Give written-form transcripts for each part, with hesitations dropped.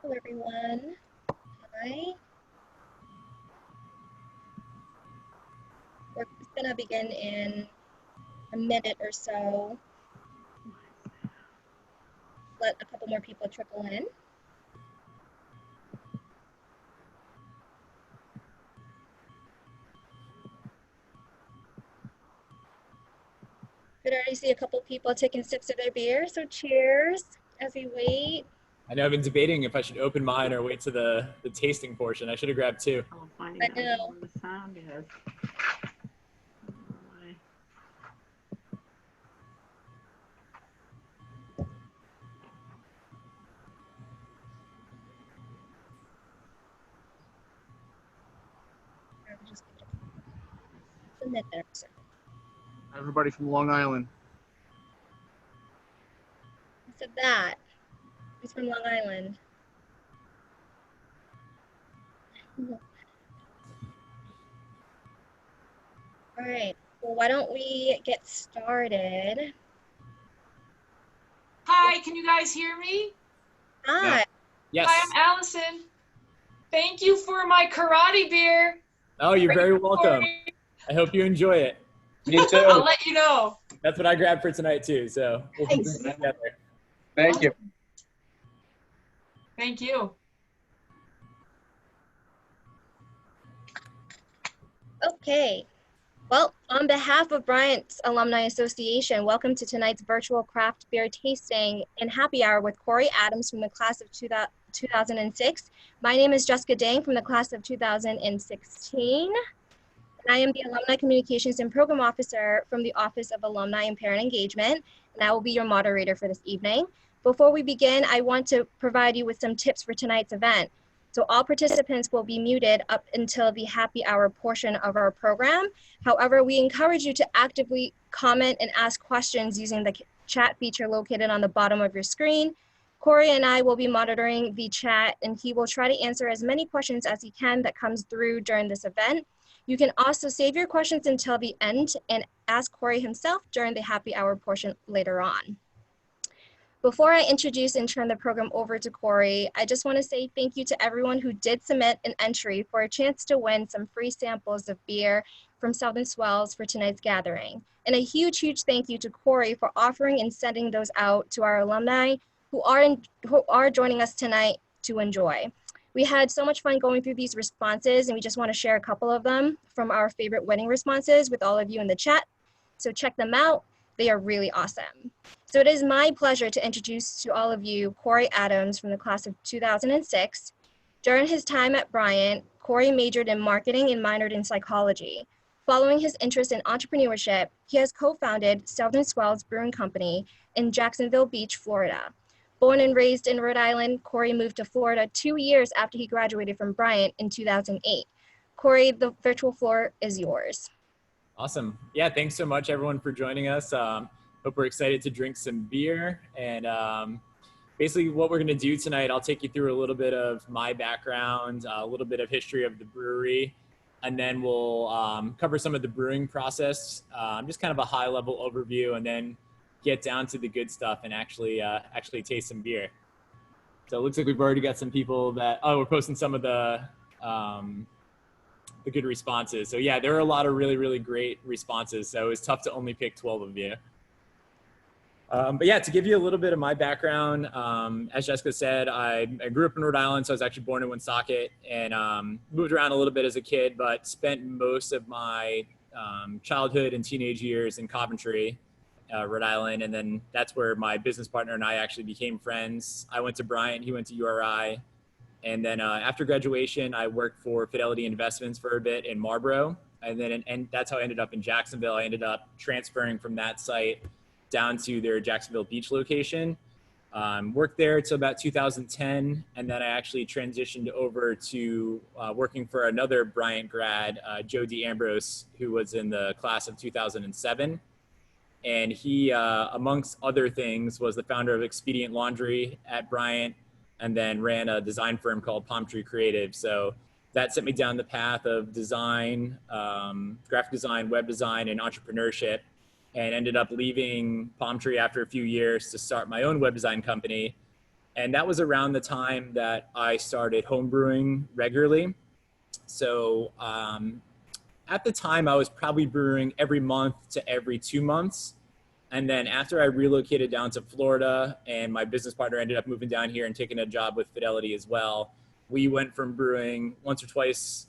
Hello, everyone. Hi. We're just going to begin in a minute or so. Let a couple more people trickle in. Could already see a couple people taking sips of their beer, so cheers as we wait. I know I've been debating if I should open mine or wait to the tasting portion. I should have grabbed two. I'll find I out know. where the sound is. I'll just give it a minute or so. Everybody from Long Island. Who said that? Who's from Long Island? All right. Well, why don't we get started? Hi, can you guys hear me? Hi. Yes. Hi, I'm Allison. Thank you for my karate beer. Oh, you're very welcome. Corey. I hope you enjoy it. Me I'll too. let you know. That's what I grabbed for tonight too. So we'll keep Nice. it together. Thank you. Thank you. Okay. Well, on behalf of Bryant's Alumni Association, welcome to tonight's virtual craft beer tasting and happy hour with Corey Adams from the class of 2006. My name is Jessica Dang from the class of 2016. And I am the Alumni Communications and Program Officer from the Office of Alumni and Parent Engagement, and I will be your moderator for this evening. Before we begin, I want to provide you with some tips for tonight's event. So all participants will be muted up until the happy hour portion of our program. However, we encourage you to actively comment and ask questions using the chat feature located on the bottom of your screen. Corey and I will be monitoring the chat, and he will try to answer as many questions as he can that comes through during this event. You can also save your questions until the end and ask Corey himself during the happy hour portion later on. Before I introduce and turn the program over to Corey, I just want to say thank you to everyone who did submit an entry for a chance to win some free samples of beer from Southern Swells for tonight's gathering. And a huge, huge thank you to Corey for offering and sending those out to our alumni who are joining us tonight to enjoy. We had so much fun going through these responses, and we just want to share a couple of them from our favorite winning responses with all of you in the chat. So check them out. They are really awesome. So it is my pleasure to introduce to all of you Corey Adams from the class of 2006. During his time at Bryant, Corey majored in marketing and minored in psychology. Following his interest in entrepreneurship, he has co-founded Southern Swells Brewing Company in Jacksonville Beach, Florida. Born and raised in Rhode Island, Corey moved to Florida 2 years after he graduated from Bryant in 2008. Corey, the virtual floor is yours. Awesome. Yeah, thanks so much everyone for joining us. Hope we're excited to drink some beer. And basically what we're gonna do tonight, I'll take you through a little bit of my background, a little bit of history of the brewery, and then we'll cover some of the brewing process, just kind of a high level overview, and then get down to the good stuff and actually taste some beer. So it looks like we've already got some people that, we're posting some of the good responses. So yeah, there are a lot of really, really great responses. So it was tough to only pick 12 of you. But yeah, to give you a little bit of my background, as Jessica said, I grew up in Rhode Island, so I was actually born in Woonsocket and moved around a little bit as a kid, but spent most of my childhood and teenage years in Coventry, Rhode Island, and then that's where my business partner and I actually became friends. I went to Bryant, he went to URI, and then after graduation, I worked for Fidelity Investments for a bit in Marlboro, and then and that's how I ended up in Jacksonville. I ended up transferring from that site down to their Jacksonville Beach location. Worked there till about 2010, and then I actually transitioned over to working for another Bryant grad, Joe DeAmbrose, who was in the class of 2007. And he, amongst other things, was the founder of Expedient Laundry at Bryant, and then ran a design firm called Palm Tree Creative. So that set me down the path of design, graphic design, web design, and entrepreneurship, and ended up leaving Palm Tree after a few years to start my own web design company. And that was around the time that I started homebrewing regularly. So at the time, I was probably brewing every month to every 2 months. And then after I relocated down to Florida and my business partner ended up moving down here and taking a job with Fidelity as well, we went from brewing once or twice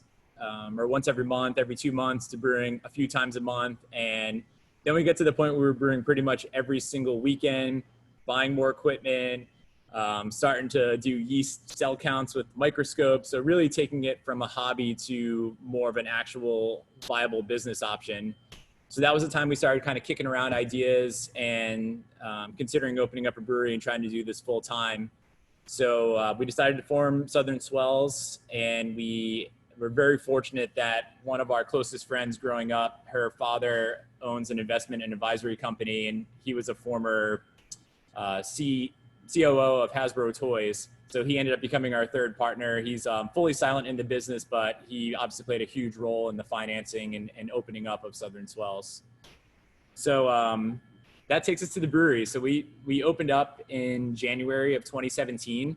or once every month, every 2 months, to brewing a few times a month. And then we get to the point where we were brewing pretty much every single weekend, buying more equipment, starting to do yeast cell counts with microscopes. So really taking it from a hobby to more of an actual viable business option. So that was the time we started kind of kicking around ideas and considering opening up a brewery and trying to do this full time. So we decided to form Southern Swells, and we were very fortunate that one of our closest friends growing up, her father owns an investment and advisory company, and he was a former COO of Hasbro Toys. So he ended up becoming our third partner. He's fully silent in the business, but he obviously played a huge role in the financing and opening up of Southern Swells. So that takes us to the brewery. So we opened up in January of 2017,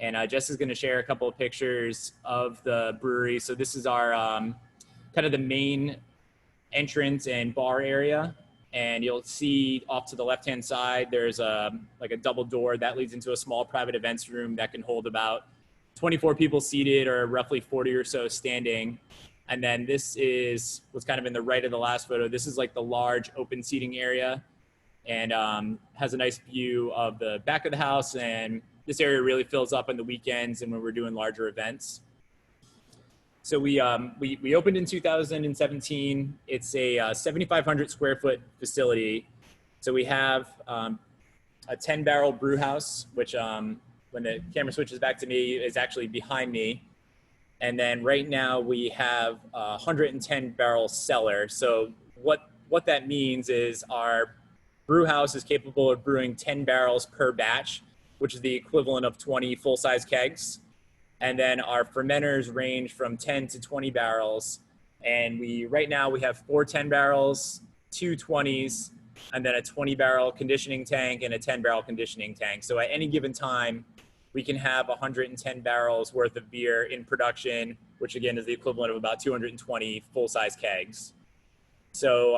and Jess is going to share a couple of pictures of the brewery. So this is our kind of the main entrance and bar area. And you'll see off to the left-hand side, there's like a double door that leads into a small private events room that can hold about 24 people seated or roughly 40 or so standing. And then this is what's kind of in the right of the last photo. This is like the large open seating area, and has a nice view of the back of the house. And this area really fills up on the weekends and when we're doing larger events. So we opened in 2017. It's a 7,500 square foot facility. So we have a 10-barrel brew house, which when the camera switches back to me is actually behind me. And then right now we have a 110-barrel cellar. So what that means is our brew house is capable of brewing 10 barrels per batch, which is the equivalent of 20 full-size kegs. And then our fermenters range from 10 to 20 barrels. And right now we have 4 10 barrels, 2 20s, and then a 20-barrel conditioning tank and a 10-barrel conditioning tank. So at any given time, we can have 110 barrels worth of beer in production, which again is the equivalent of about 220 full-size kegs. So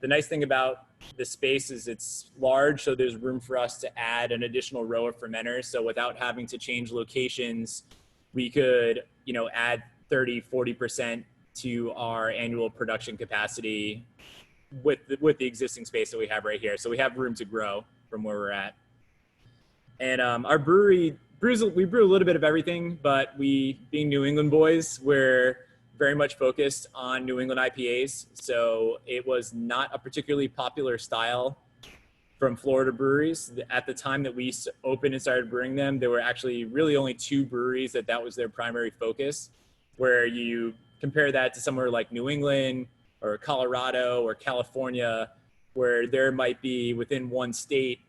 the nice thing about the space is it's large, so there's room for us to add an additional row of fermenters. So without having to change locations, we could, add 30, 40% to our annual production capacity with the existing space that we have right here. So we have room to grow from where we're at. And our brewery we brew a little bit of everything, but we, being New England boys, we're very much focused on New England IPAs. So it was not a particularly popular style from Florida breweries. At the time that we opened and started brewing them, there were actually really only 2 breweries that was their primary focus, where you compare that to somewhere like New England or Colorado or California, where there might be within one state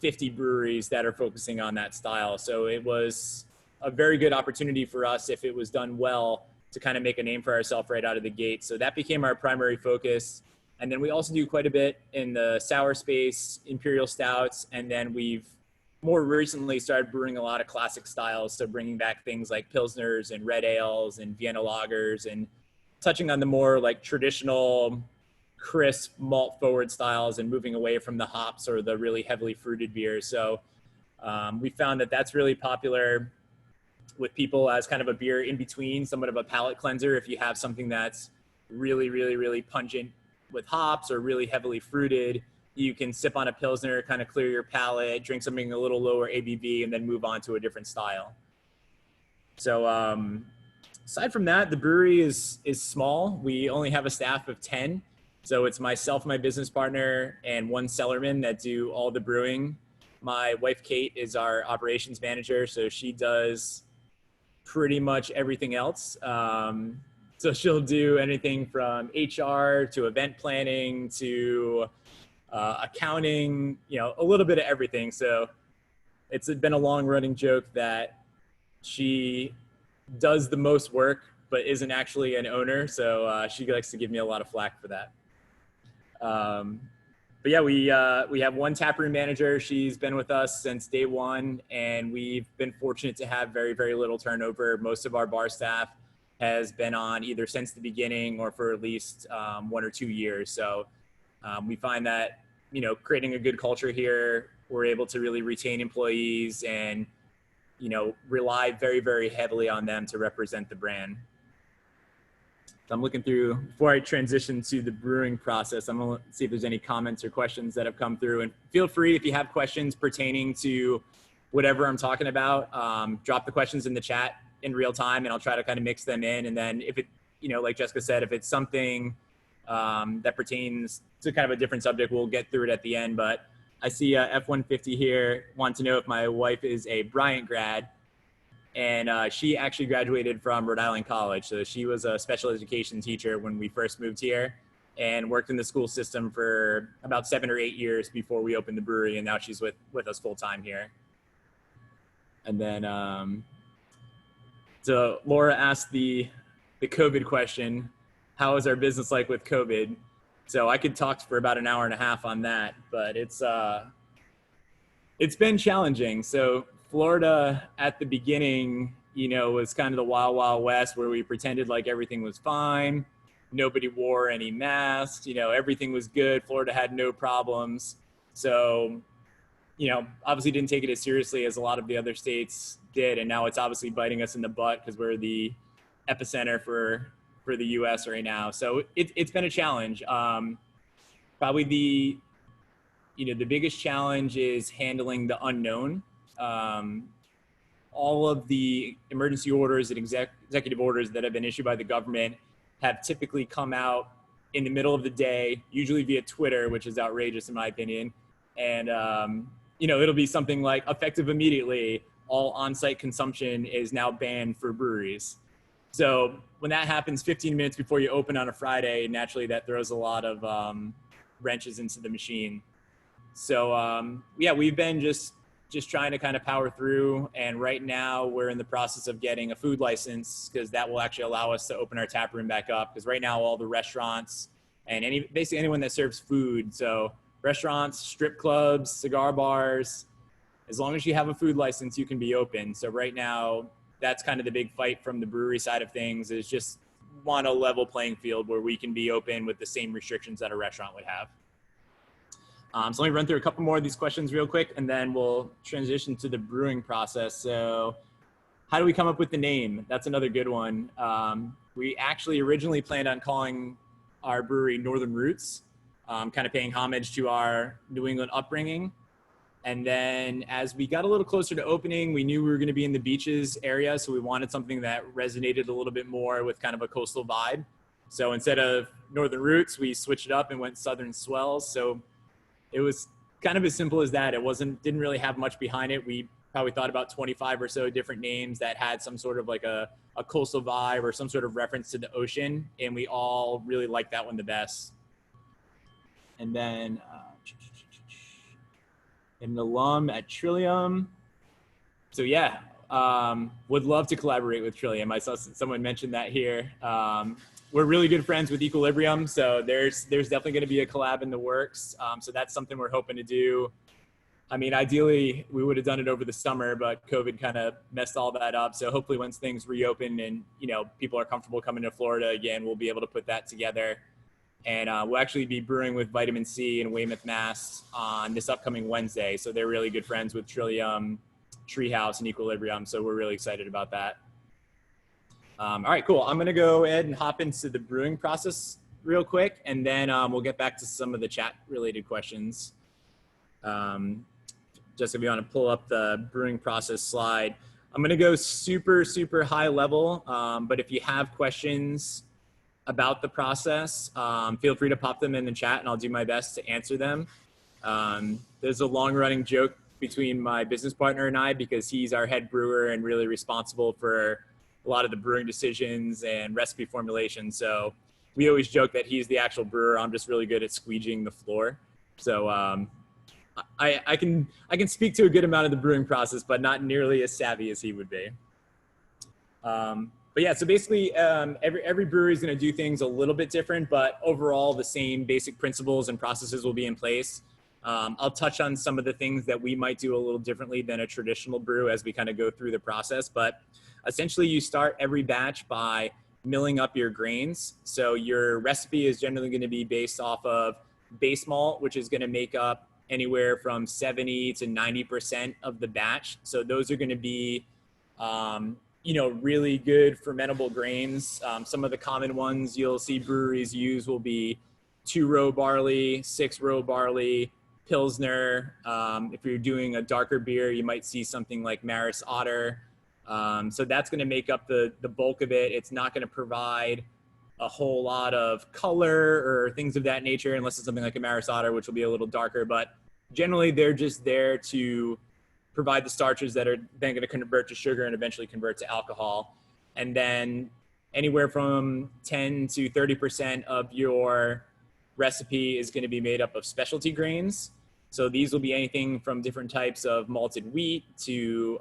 50 breweries that are focusing on that style. So it was a very good opportunity for us, if it was done well, to kind of make a name for ourselves right out of the gate. So that became our primary focus. And then we also do quite a bit in the sour space, imperial stouts, and then we've more recently started brewing a lot of classic styles. So bringing back things like pilsners and red ales and Vienna lagers, and touching on the more like traditional, crisp, malt forward styles and moving away from the hops or the really heavily fruited beers. So we found that that's really popular with people as kind of a beer in between, somewhat of a palate cleanser. If you have something that's really, really, really pungent with hops or really heavily fruited, you can sip on a pilsner, kind of clear your palate, drink something a little lower ABV, and then move on to a different style. So aside from that, the brewery is small. We only have a staff of 10. So it's myself, my business partner, and 1 cellarman that do all the brewing. My wife, Kate, is our operations manager. So she does pretty much everything else. So she'll do anything from HR to event planning to accounting, a little bit of everything. So it's been a long running joke that she does the most work, but isn't actually an owner. So she likes to give me a lot of flack for that. but yeah, we have one taproom manager. She's been with us since day one, and we've been fortunate to have very, very little turnover. Most of our bar staff has been on either since the beginning or for at least 1 or 2 years. So we find that, you know, creating a good culture here, we're able to really retain employees and, you know, rely very, very heavily on them to represent the brand. So I'm looking through, before I transition to the brewing process, I'm gonna see if there's any comments or questions that have come through. And feel free, if you have questions pertaining to whatever I'm talking about, drop the questions in the chat in real time, and I'll try to kind of mix them in. And then if it, you know, like Jessica said, if it's something that pertains to kind of a different subject, we'll get through it at the end. But I see F-150 here, want to know if my wife is a Bryant grad. And she actually graduated from Rhode Island College. So she was a special education teacher when we first moved here and worked in the school system for about 7 or 8 years before we opened the brewery. And now she's with us full time here. And then, so Laura asked the COVID question, how is our business like with COVID? So I could talk for about an hour and a half on that, but it's been challenging. So Florida at the beginning, you know, was kind of the wild, wild west where we pretended like everything was fine. Nobody wore any masks, you know, everything was good. Florida had no problems. So, you know, obviously didn't take it as seriously as a lot of the other states did. And now it's obviously biting us in the butt because we're the epicenter for the US right now. So it's been a challenge. Probably the biggest challenge is handling the unknown. All of the emergency orders and executive orders that have been issued by the government have typically come out in the middle of the day, usually via Twitter, which is outrageous in my opinion. And, you know, it'll be something like effective immediately, all on-site consumption is now banned for breweries. So when that happens 15 minutes before you open on a Friday, naturally that throws a lot of wrenches into the machine. So yeah, we've been just trying to kind of power through. And right now we're in the process of getting a food license because that will actually allow us to open our tap room back up. Because right now all the restaurants and basically anyone that serves food, so restaurants, strip clubs, cigar bars, as long as you have a food license, you can be open. So right now that's kind of the big fight from the brewery side of things, is just want a level playing field where we can be open with the same restrictions that a restaurant would have. So let me run through a couple more of these questions real quick, and then we'll transition to the brewing process. So how do we come up with the name? That's another good one. We actually originally planned on calling our brewery Northern Roots, kind of paying homage to our New England upbringing. And then as we got a little closer to opening, we knew we were going to be in the beaches area. So we wanted something that resonated a little bit more with kind of a coastal vibe. So instead of Northern Roots, we switched it up and went Southern Swells. So it was kind of as simple as that. It didn't really have much behind it. We probably thought about 25 or so different names that had some sort of like a coastal vibe or some sort of reference to the ocean. And we all really liked that one the best. And then an alum at Trillium. So yeah, would love to collaborate with Trillium. I saw someone mention that here. We're really good friends with Equilibrium, so there's definitely going to be a collab in the works. So that's something we're hoping to do. I mean, ideally, we would have done it over the summer, but COVID kind of messed all that up. So hopefully once things reopen and, you know, people are comfortable coming to Florida again, we'll be able to put that together. And we'll actually be brewing with Vitamin C in Weymouth, Mass on this upcoming Wednesday. So they're really good friends with Trillium, Treehouse, and Equilibrium. So we're really excited about that. All right, cool. I'm going to go ahead and hop into the brewing process real quick, and then we'll get back to some of the chat-related questions. Just if you want to pull up the brewing process slide. I'm going to go super, super high level, but if you have questions about the process, feel free to pop them in the chat, and I'll do my best to answer them. There's a long-running joke between my business partner and I, because he's our head brewer and really responsible for a lot of the brewing decisions and recipe formulation. So we always joke that he's the actual brewer. I'm just really good at squeegeeing the floor. So I can speak to a good amount of the brewing process, but not nearly as savvy as he would be. But But yeah, so basically every brewery is going to do things a little bit different, but overall the same basic principles and processes will be in place. I'll touch on some of the things that we might do a little differently than a traditional brew as we kind of go through the process. But essentially you start every batch by milling up your grains. So your recipe is generally going to be based off of base malt, which is going to make up anywhere from 70 to 90% of the batch. So those are going to be, you know, really good fermentable grains. Some of the common ones you'll see breweries use will be 2-row barley, 6-row barley, Pilsner. If you're doing a darker beer, you might see something like Maris Otter. So that's going to make up the bulk of it. It's not going to provide a whole lot of color or things of that nature, unless it's something like a Maris Otter, which will be a little darker. But generally, they're just there to provide the starches that are then going to convert to sugar and eventually convert to alcohol. And then anywhere from 10 to 30% of your recipe is going to be made up of specialty grains. So these will be anything from different types of malted wheat to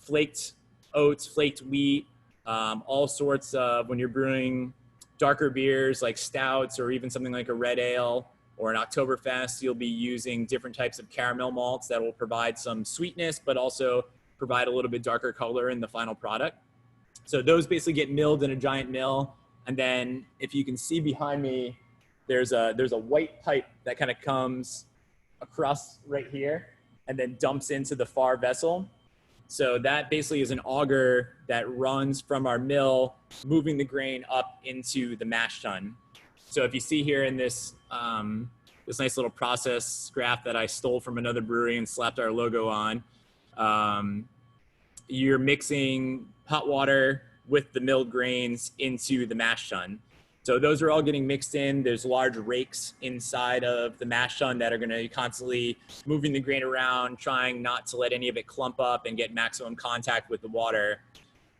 flaked oats, flaked wheat, all sorts of, when you're brewing darker beers like stouts or even something like a red ale or an Oktoberfest, you'll be using different types of caramel malts that will provide some sweetness, but also provide a little bit darker color in the final product. So those basically get milled in a giant mill. And then if you can see behind me, there's a white pipe that kind of comes across right here and then dumps into the far vessel. So that basically is an auger that runs from our mill, moving the grain up into the mash tun. So if you see here in this, this nice little process graph that I stole from another brewery and slapped our logo on, you're mixing hot water with the milled grains into the mash tun. So those are all getting mixed in. There's large rakes inside of the mash tun that are going to be constantly moving the grain around, trying not to let any of it clump up and get maximum contact with the water.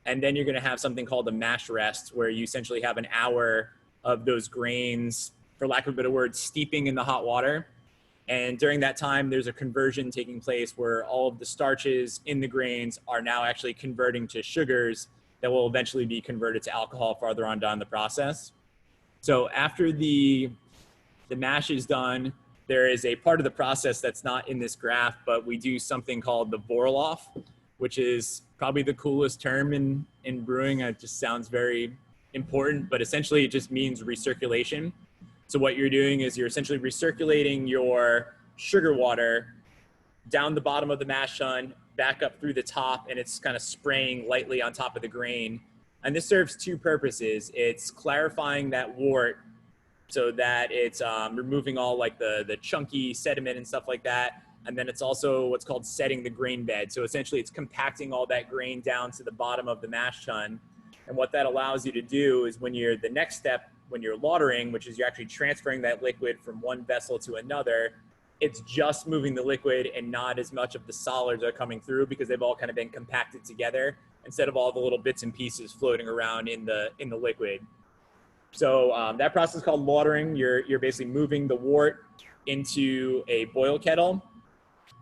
And then you're going to have something called a mash rest, where you essentially have an hour of those grains, for lack of a better word, steeping in the hot water. And during that time, there's a conversion taking place where all of the starches in the grains are now actually converting to sugars that will eventually be converted to alcohol farther on down the process. So after the mash is done, there is a part of the process that's not in this graph, but we do something called the boil off, which is probably the coolest term in brewing. It just sounds very important, but essentially it just means recirculation. So what you're doing is you're essentially recirculating your sugar water down the bottom of the mash tun, back up through the top, and it's kind of spraying lightly on top of the grain. And this serves two purposes. It's clarifying that wort so that it's removing all like the chunky sediment and stuff like that. And then it's also what's called setting the grain bed. So essentially it's compacting all that grain down to the bottom of the mash tun. And what that allows you to do is when you're the next step, when you're lautering, which is you're actually transferring that liquid from one vessel to another, it's just moving the liquid and not as much of the solids are coming through because they've all kind of been compacted together instead of all the little bits and pieces floating around in the liquid. So that process is called lautering. You're basically moving the wort into a boil kettle.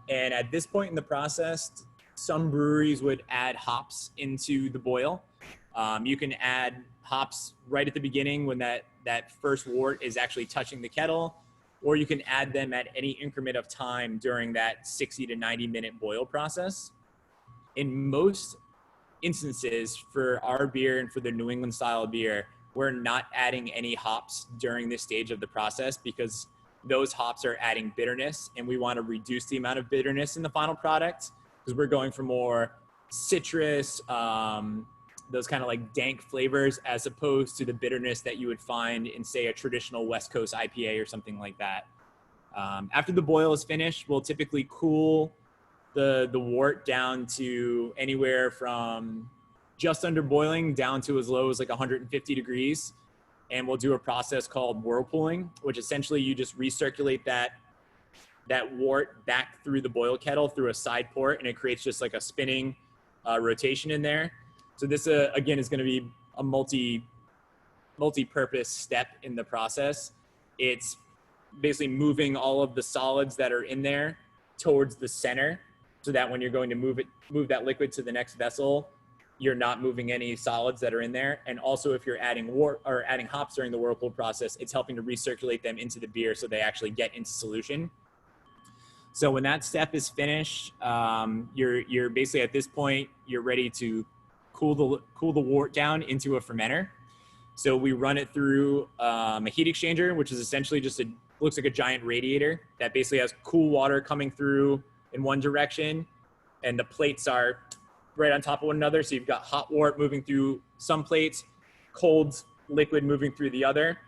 And at this point in the process, some breweries would add hops into the boil. You can add hops right at the beginning when that first wort is actually touching the kettle, or you can add them at any increment of time during that 60 to 90 minute boil process. In most instances for our beer and for the New England style beer, we're not adding any hops during this stage of the process because those hops are adding bitterness, and we want to reduce the amount of bitterness in the final product because we're going for more citrus, those kind of like dank flavors, as opposed to the bitterness that you would find in, say, a traditional West Coast IPA or something like that. After the boil is finished, we'll typically cool the wort down to anywhere from just under boiling down to as low as like 150 degrees. And we'll do a process called whirlpooling, which essentially you just recirculate that wort back through the boil kettle through a side port, and it creates just like a spinning rotation in there. So this, again, is going to be a multi-purpose step in the process. It's basically moving all of the solids that are in there towards the center so that when you're going to move that liquid to the next vessel, you're not moving any solids that are in there. And also if you're adding wort or adding hops during the whirlpool process, it's helping to recirculate them into the beer so they actually get into solution. So when that step is finished, you're basically at this point, you're ready to cool the wort down into a fermenter. So we run it through a heat exchanger, which is essentially just looks like a giant radiator that basically has cool water coming through in one direction, and the plates are right on top of one another. So you've got hot wort moving through some plates, cold liquid moving through the other.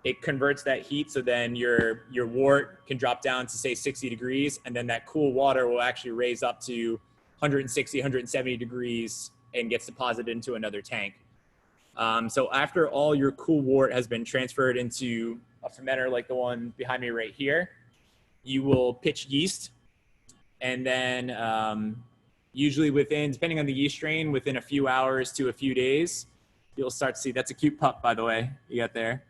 It converts that heat, so then your wort can drop down to say 60 degrees, and then that cool water will actually raise up to 160, 170 degrees and gets deposited into another tank. So after all your cool wort has been transferred into a fermenter like the one behind me right here, you will pitch yeast, and then usually within, depending on the yeast strain, within a few hours to a few days, you'll start to see, that's a cute pup, by the way, you got there.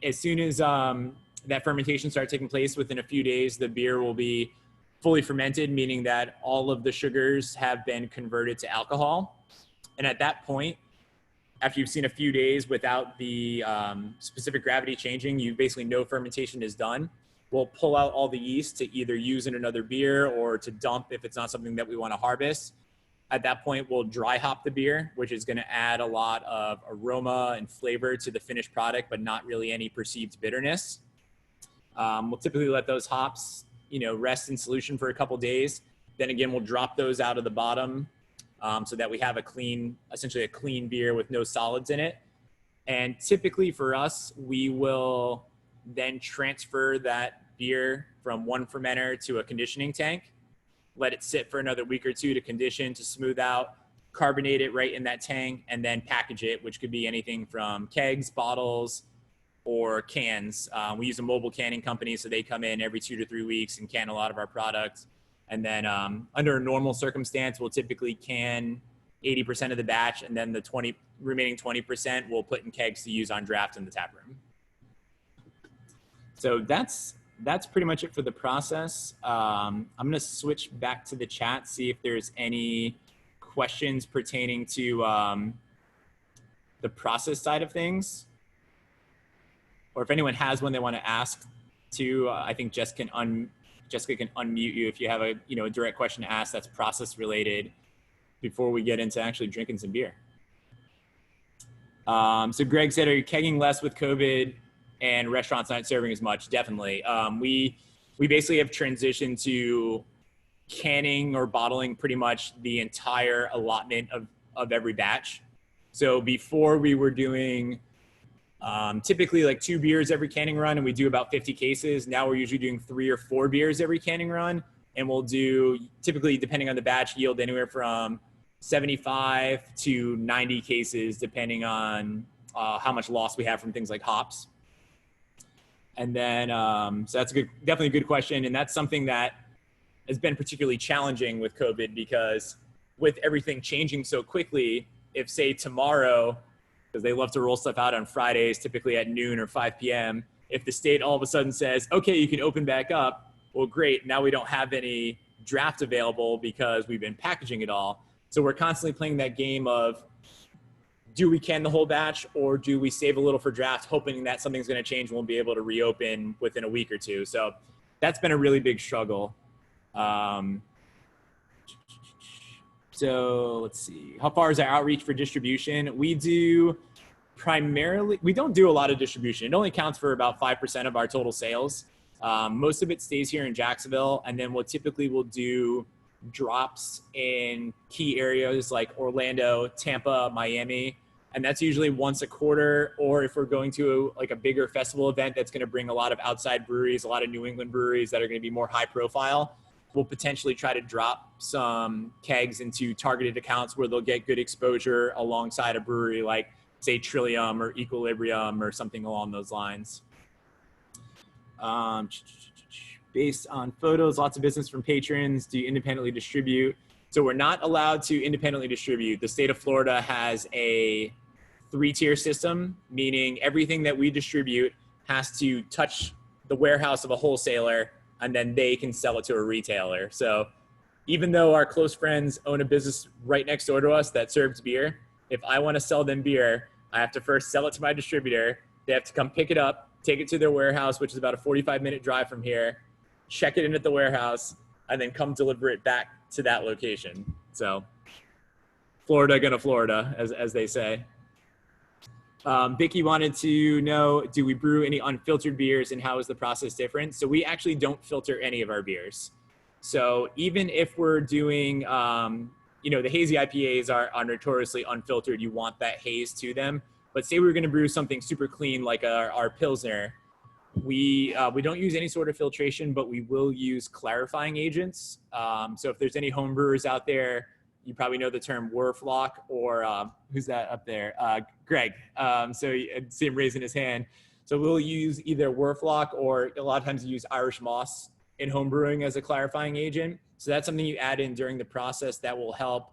As soon as that fermentation starts taking place, within a few days, the beer will be fully fermented, meaning that all of the sugars have been converted to alcohol. And at that point, after you've seen a few days without the specific gravity changing, you basically know fermentation is done. We'll pull out all the yeast to either use in another beer or to dump if it's not something that we want to harvest. At that point, we'll dry hop the beer, which is going to add a lot of aroma and flavor to the finished product, but not really any perceived bitterness. We'll typically let those hops, rest in solution for a couple days. Then again, we'll drop those out of the bottom so that we have essentially a clean beer with no solids in it. And typically for us, we will then transfer that beer from one fermenter to a conditioning tank, let it sit for another week or two to condition, to smooth out, carbonate it right in that tank, and then package it, which could be anything from kegs, bottles, or cans. We use a mobile canning company, so they come in every 2 to 3 weeks and can a lot of our products. And then under a normal circumstance, we'll typically can 80% of the batch, and then the remaining 20% we'll put in kegs to use on draft in the tap room. So that's pretty much it for the process. I'm going to switch back to the chat, see if there's any questions pertaining to the process side of things. Or if anyone has one they want to ask too, I think Jessica can unmute you if you have a direct question to ask that's process related before we get into actually drinking some beer. So Greg said, are you kegging less with COVID and restaurants not serving as much? Definitely. We basically have transitioned to canning or bottling pretty much the entire allotment of every batch. So before we were doing typically like 2 beers every canning run, and we do about 50 cases. Now we're usually doing 3 or 4 beers every canning run, and we'll do, typically depending on the batch, yield anywhere from 75 to 90 cases, depending on how much loss we have from things like hops. And then, so that's definitely a good question. And that's something that has been particularly challenging with COVID, because with everything changing so quickly, if say tomorrow, because they love to roll stuff out on Fridays, typically at noon or 5 p.m. If the state all of a sudden says, okay, you can open back up, well, great. Now we don't have any draft available because we've been packaging it all. So we're constantly playing that game of, do we can the whole batch, or do we save a little for draft, hoping that something's going to change and we'll be able to reopen within a week or two. So that's been a really big struggle. So let's see, how far is our outreach for distribution? We don't do a lot of distribution. It only counts for about 5% of our total sales. Most of it stays here in Jacksonville. And then we'll do drops in key areas like Orlando, Tampa, Miami. And that's usually once a quarter, or if we're going to a bigger festival event that's going to bring a lot of outside breweries, a lot of New England breweries that are going to be more high profile, we'll potentially try to drop some kegs into targeted accounts where they'll get good exposure alongside a brewery like, say, Trillium or Equilibrium or something along those lines. Based on photos, lots of business from patrons. Do you independently distribute? So we're not allowed to independently distribute. The state of Florida has a 3-tier system, meaning everything that we distribute has to touch the warehouse of a wholesaler, and then they can sell it to a retailer. So even though our close friends own a business right next door to us that serves beer, if I want to sell them beer, I have to first sell it to my distributor. They have to come pick it up, take it to their warehouse, which is about a 45-minute drive from here, check it in at the warehouse, and then come deliver it back to that location. So Florida gonna Florida, as they say. Vicky wanted to know, do we brew any unfiltered beers and how is the process different? So we actually don't filter any of our beers. So even if we're doing, the hazy IPAs are notoriously unfiltered. You want that haze to them. But say we were gonna brew something super clean like our Pilsner, we don't use any sort of filtration, but we will use clarifying agents. So if there's any home brewers out there, you probably know the term Werflock, or who's that up there? Greg. So I see him raising his hand. So we'll use either Werflock, or a lot of times we use Irish moss in home brewing as a clarifying agent. So that's something you add in during the process that will help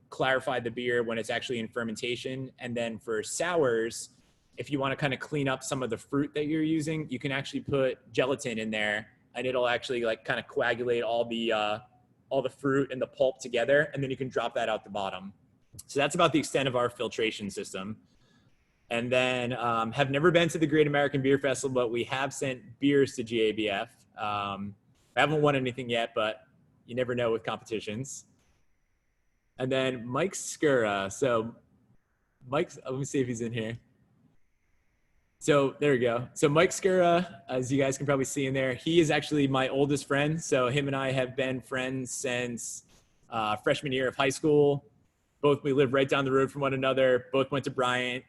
clarify the beer when it's actually in fermentation. And then for sours, if you want to kind of clean up some of the fruit that you're using, you can actually put gelatin in there, and it'll actually like kind of coagulate all the fruit and the pulp together, and then you can drop that out the bottom. So that's about the extent of our filtration system. And then have never been to the Great American Beer Festival, but we have sent beers to GABF. I haven't won anything yet, but you never know with competitions. And then Mike Skura. So Mike's, let me see if he's in here. So there we go. So Mike Skura, as you guys can probably see in there, he is actually my oldest friend. So him and I have been friends since freshman year of high school. We live right down the road from one another. Both went to Bryant.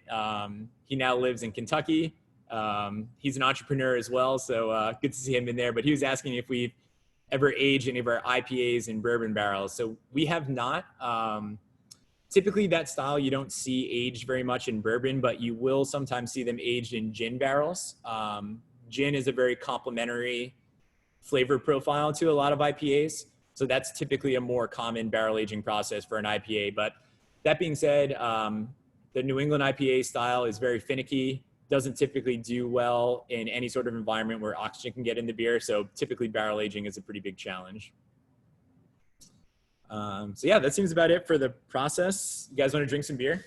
He now lives in Kentucky. He's an entrepreneur as well, so good to see him in there. But he was asking if we've ever aged any of our IPAs in bourbon barrels. So we have not. Typically that style you don't see aged very much in bourbon, but you will sometimes see them aged in gin barrels. Gin is a very complementary flavor profile to a lot of IPAs. So that's typically a more common barrel aging process for an IPA. But that being said, the New England IPA style is very finicky, doesn't typically do well in any sort of environment where oxygen can get in the beer. So typically barrel aging is a pretty big challenge. So yeah, that seems about it for the process. You guys want to drink some beer?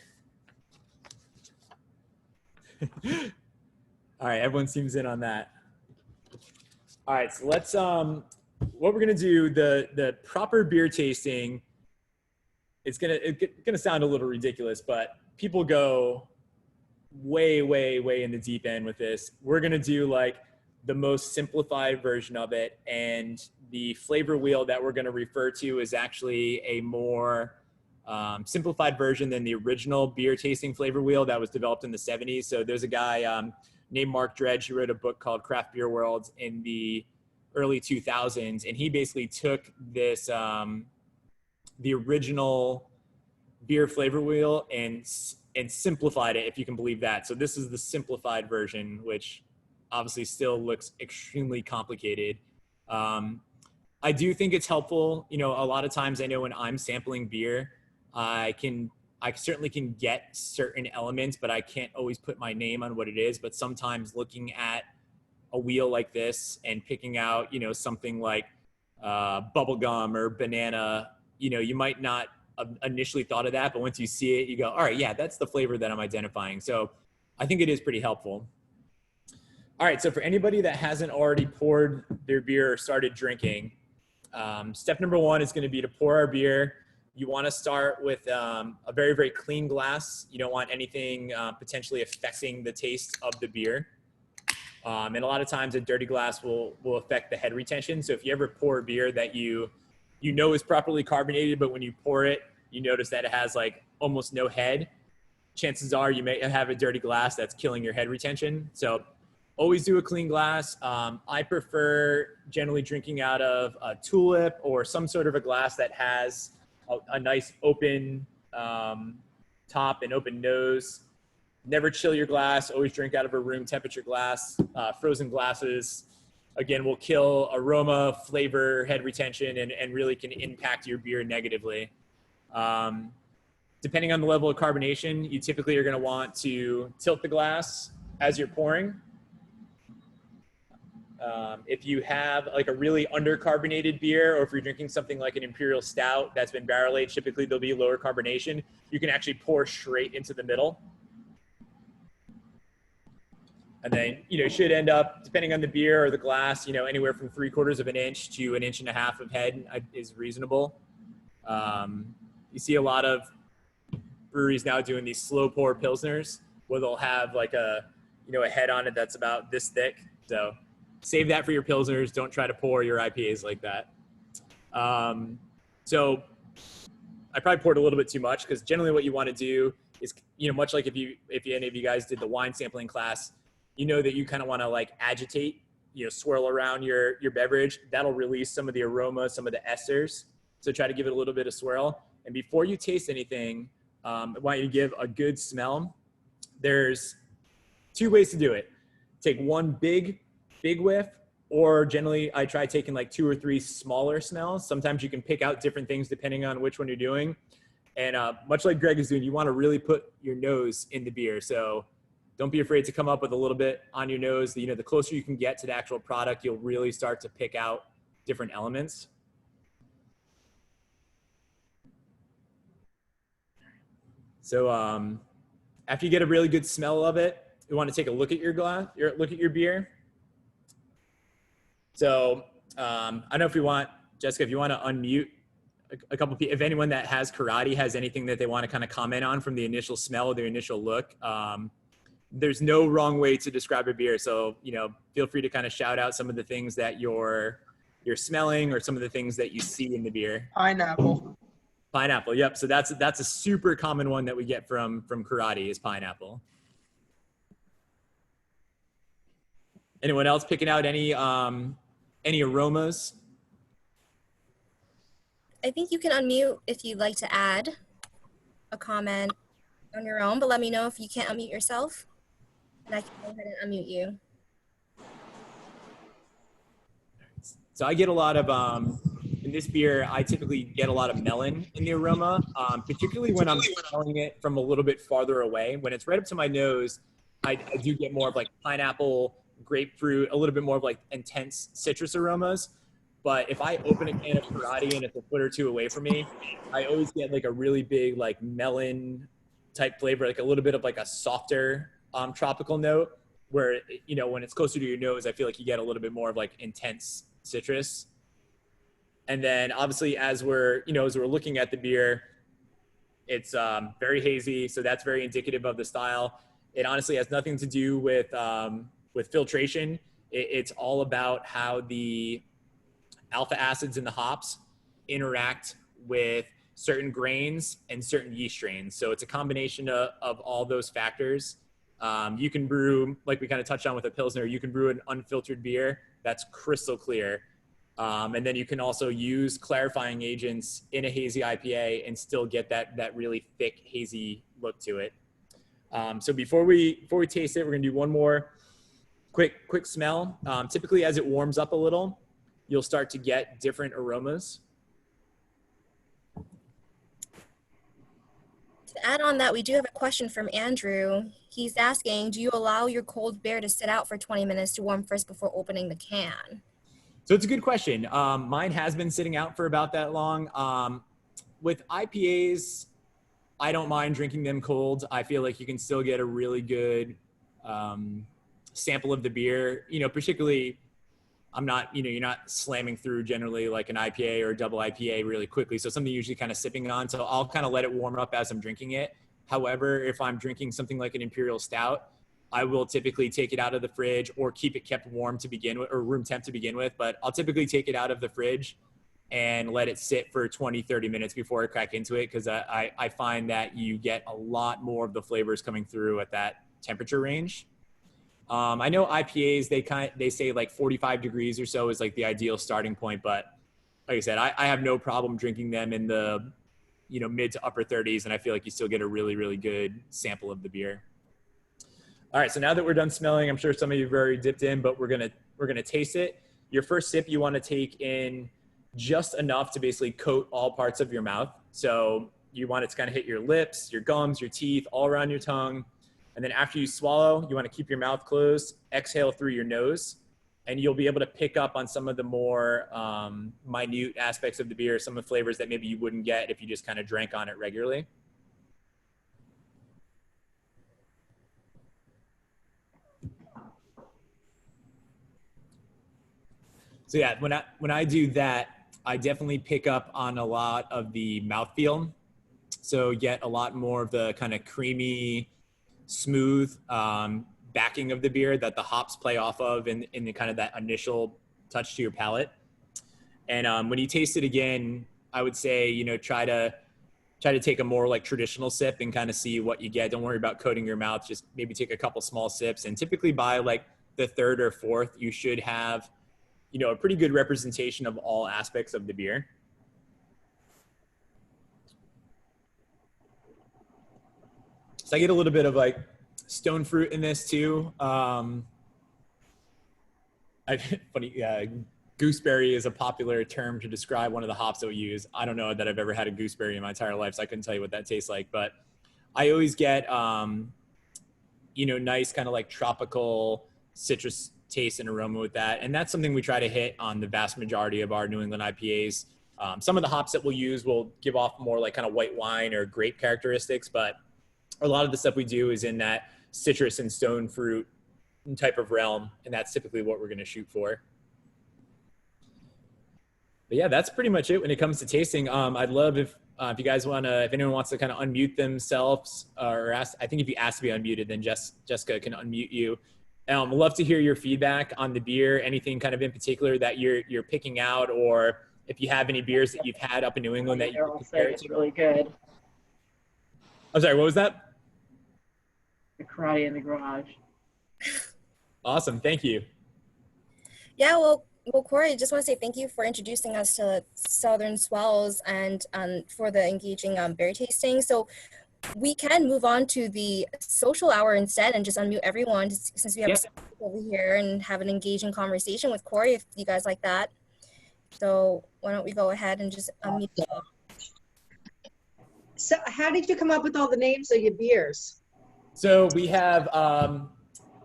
All right, everyone seems in on that. All right, so let's, what we're gonna do, the proper beer tasting, it's gonna sound a little ridiculous, but people go way, way, way in the deep end with this. We're gonna do like the most simplified version of it, and the flavor wheel that we're gonna refer to is actually a more simplified version than the original beer tasting flavor wheel that was developed in the 70s. So there's a guy named Mark Dredge who wrote a book called Craft Beer World in the early 2000s, and he basically took this the original beer flavor wheel and simplified it, if you can believe that. So this is the simplified version, which obviously still looks extremely complicated. I do think it's helpful. You know, a lot of times I know when I'm sampling beer, I certainly can get certain elements, but I can't always put my name on what it is. But sometimes looking at a wheel like this and picking out, you know, something like bubblegum or banana, you know, you might not have initially thought of that, but once you see it, you go, all right, yeah, that's the flavor that I'm identifying. So I think it is pretty helpful. All right, so for anybody that hasn't already poured their beer or started drinking, step number one is going to be to pour our beer. You want to start with a very, very clean glass. You don't want anything potentially affecting the taste of the beer. And a lot of times a dirty glass will affect the head retention. So if you ever pour a beer that you know is properly carbonated, but when you pour it, you notice that it has like almost no head, chances are you may have a dirty glass that's killing your head retention. So always do a clean glass. I prefer generally drinking out of a tulip or some sort of a glass that has a nice open top and open nose. Never chill your glass. Always drink out of a room temperature glass. Frozen glasses, again, will kill aroma, flavor, head retention, and really can impact your beer negatively. Depending on the level of carbonation, you typically are going to want to tilt the glass as you're pouring. If you have like a really undercarbonated beer, or if you're drinking something like an imperial stout that's been barrel aged, typically there'll be lower carbonation. You can actually pour straight into the middle. And then, you should end up, depending on the beer or the glass, anywhere from 3/4 of an inch to 1.5 inches of head is reasonable. You see a lot of breweries now doing these slow pour pilsners where they'll have like a head on it that's about this thick. So save that for your pilsners. Don't try to pour your IPAs like that. So I probably poured a little bit too much, because generally what you want to do is, much like if any of you guys did the wine sampling class, that you kind of want to like agitate, swirl around your beverage. That'll release some of the aroma, some of the esters. So try to give it a little bit of swirl. And before you taste anything, I want you to give a good smell. There's 2 ways to do it. Take one big whiff, or generally I try taking like 2 or 3 smaller smells. Sometimes you can pick out different things depending on which one you're doing. And much like Greg is doing, you want to really put your nose in the beer. So don't be afraid to come up with a little bit on your nose. The closer you can get to the actual product, you'll really start to pick out different elements. So after you get a really good smell of it, you want to take a look at your glass, look at your beer. So I don't know if you want, Jessica, if you want to unmute a couple people, if anyone that has karate has anything that they want to kind of comment on from the initial smell or the initial look. There's no wrong way to describe a beer. So, feel free to kind of shout out some of the things that you're smelling, or some of the things that you see in the beer. Pineapple. Pineapple. Yep. So that's a super common one that we get from karate is pineapple. Anyone else picking out any aromas? I think you can unmute if you'd like to add a comment on your own, but let me know if you can't unmute yourself, and I can go ahead and unmute you. So I get a lot of, in this beer, I typically get a lot of melon in the aroma, particularly when I'm smelling it from a little bit farther away. When it's right up to my nose, I do get more of like pineapple, grapefruit, a little bit more of like intense citrus aromas. But if I open a can of karate and it's a foot or 2 away from me, I always get like a really big like melon type flavor, like a little bit of like a softer tropical note, where, when it's closer to your nose, I feel like you get a little bit more of like intense citrus. And then obviously as we're looking at the beer, it's very hazy. So that's very indicative of the style. It honestly has nothing to do with filtration. It's all about how the alpha acids in the hops interact with certain grains and certain yeast strains. So it's a combination of all those factors. You can brew, like we kind of touched on with a Pilsner, you can brew an unfiltered beer that's crystal clear. And then you can also use clarifying agents in a hazy IPA and still get that really thick, hazy look to it. So before we taste it, we're gonna do one more quick smell. Typically as it warms up a little, you'll start to get different aromas. To add on that, we do have a question from Andrew. He's asking, do you allow your cold beer to sit out for 20 minutes to warm first before opening the can? So it's a good question. Mine has been sitting out for about that long. With IPAs, I don't mind drinking them cold. I feel like you can still get a really good sample of the beer, particularly you're not slamming through generally like an IPA or a double IPA really quickly. So something usually kind of sipping on. So I'll kind of let it warm up as I'm drinking it. However, if I'm drinking something like an imperial stout, I will typically take it out of the fridge or keep it kept warm to begin with, or room temp to begin with. But I'll typically take it out of the fridge and let it sit for 20, 30 minutes before I crack into it. Cause I find that you get a lot more of the flavors coming through at that temperature range. I know IPAs, they say like 45 degrees or so is like the ideal starting point. But like I said, I have no problem drinking them in the, mid to upper 30s. And I feel like you still get a really, really good sample of the beer. All right. So now that we're done smelling, I'm sure some of you have already dipped in, but we're going to taste it. Your first sip, you want to take in just enough to basically coat all parts of your mouth. So you want it to kind of hit your lips, your gums, your teeth, all around your tongue. And then after you swallow, you want to keep your mouth closed, exhale through your nose, and you'll be able to pick up on some of the more minute aspects of the beer, some of the flavors that maybe you wouldn't get if you just kind of drank on it regularly. So yeah, when I do that, I definitely pick up on a lot of the mouthfeel. So get a lot more of the kind of creamy, smooth backing of the beer that the hops play off of in the kind of that initial touch to your palate. And when you taste it again, I would say, you know, try to take a more like traditional sip and kind of see what you get. Don't worry about coating your mouth. Just maybe take a couple small sips. And typically by like the third or fourth, you should have, you know, a pretty good representation of all aspects of the beer. So I get a little bit of like stone fruit in this too. Gooseberry is a popular term to describe one of the hops that we use. I don't know that I've ever had a gooseberry in my entire life, so I couldn't tell you what that tastes like. But I always get, you know, nice kind of like tropical citrus taste and aroma with that. And that's something we try to hit on the vast majority of our New England IPAs. Some of the hops that we'll use will give off more like kind of white wine or grape characteristics, but a lot of the stuff we do is in that citrus and stone fruit type of realm. And that's typically what we're going to shoot for. But yeah, that's pretty much it when it comes to tasting. I'd love if you guys want to, if anyone wants to kind of unmute themselves or ask, I think if you ask to be unmuted, then Jessica can unmute you. I'd love to hear your feedback on the beer, anything kind of in particular that you're picking out, or if you have any beers that you've had up in New England that you can compare it's to. really good. I'm sorry, what was that? The Karate in the Garage. Awesome, thank you. Yeah, well, Corey, just want to say thank you for introducing us to Southern Swells and for the engaging beer tasting. So we can move on to the social hour instead and just unmute everyone since we have over here and have an engaging conversation with Corey if you guys like that. So why don't we go ahead and just unmute you all. So how did you come up with all the names of your beers? So we have,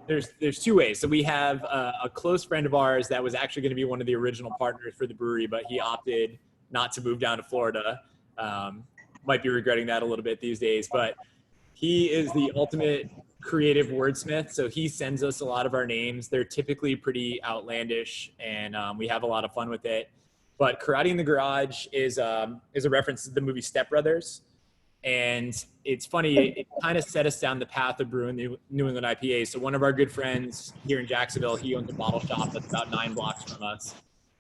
there's two ways. So we have a close friend of ours that was actually going to be one of the original partners for the brewery, but he opted not to move down to Florida. Might be regretting that a little bit these days, but he is the ultimate creative wordsmith. So he sends us a lot of our names. They're typically pretty outlandish and we have a lot of fun with it. But Karate in the Garage is a reference to the movie Step Brothers. And it's funny, it kind of set us down the path of brewing New England IPAs. So one of our good friends here in Jacksonville, he owns a bottle shop that's about 9 blocks from us.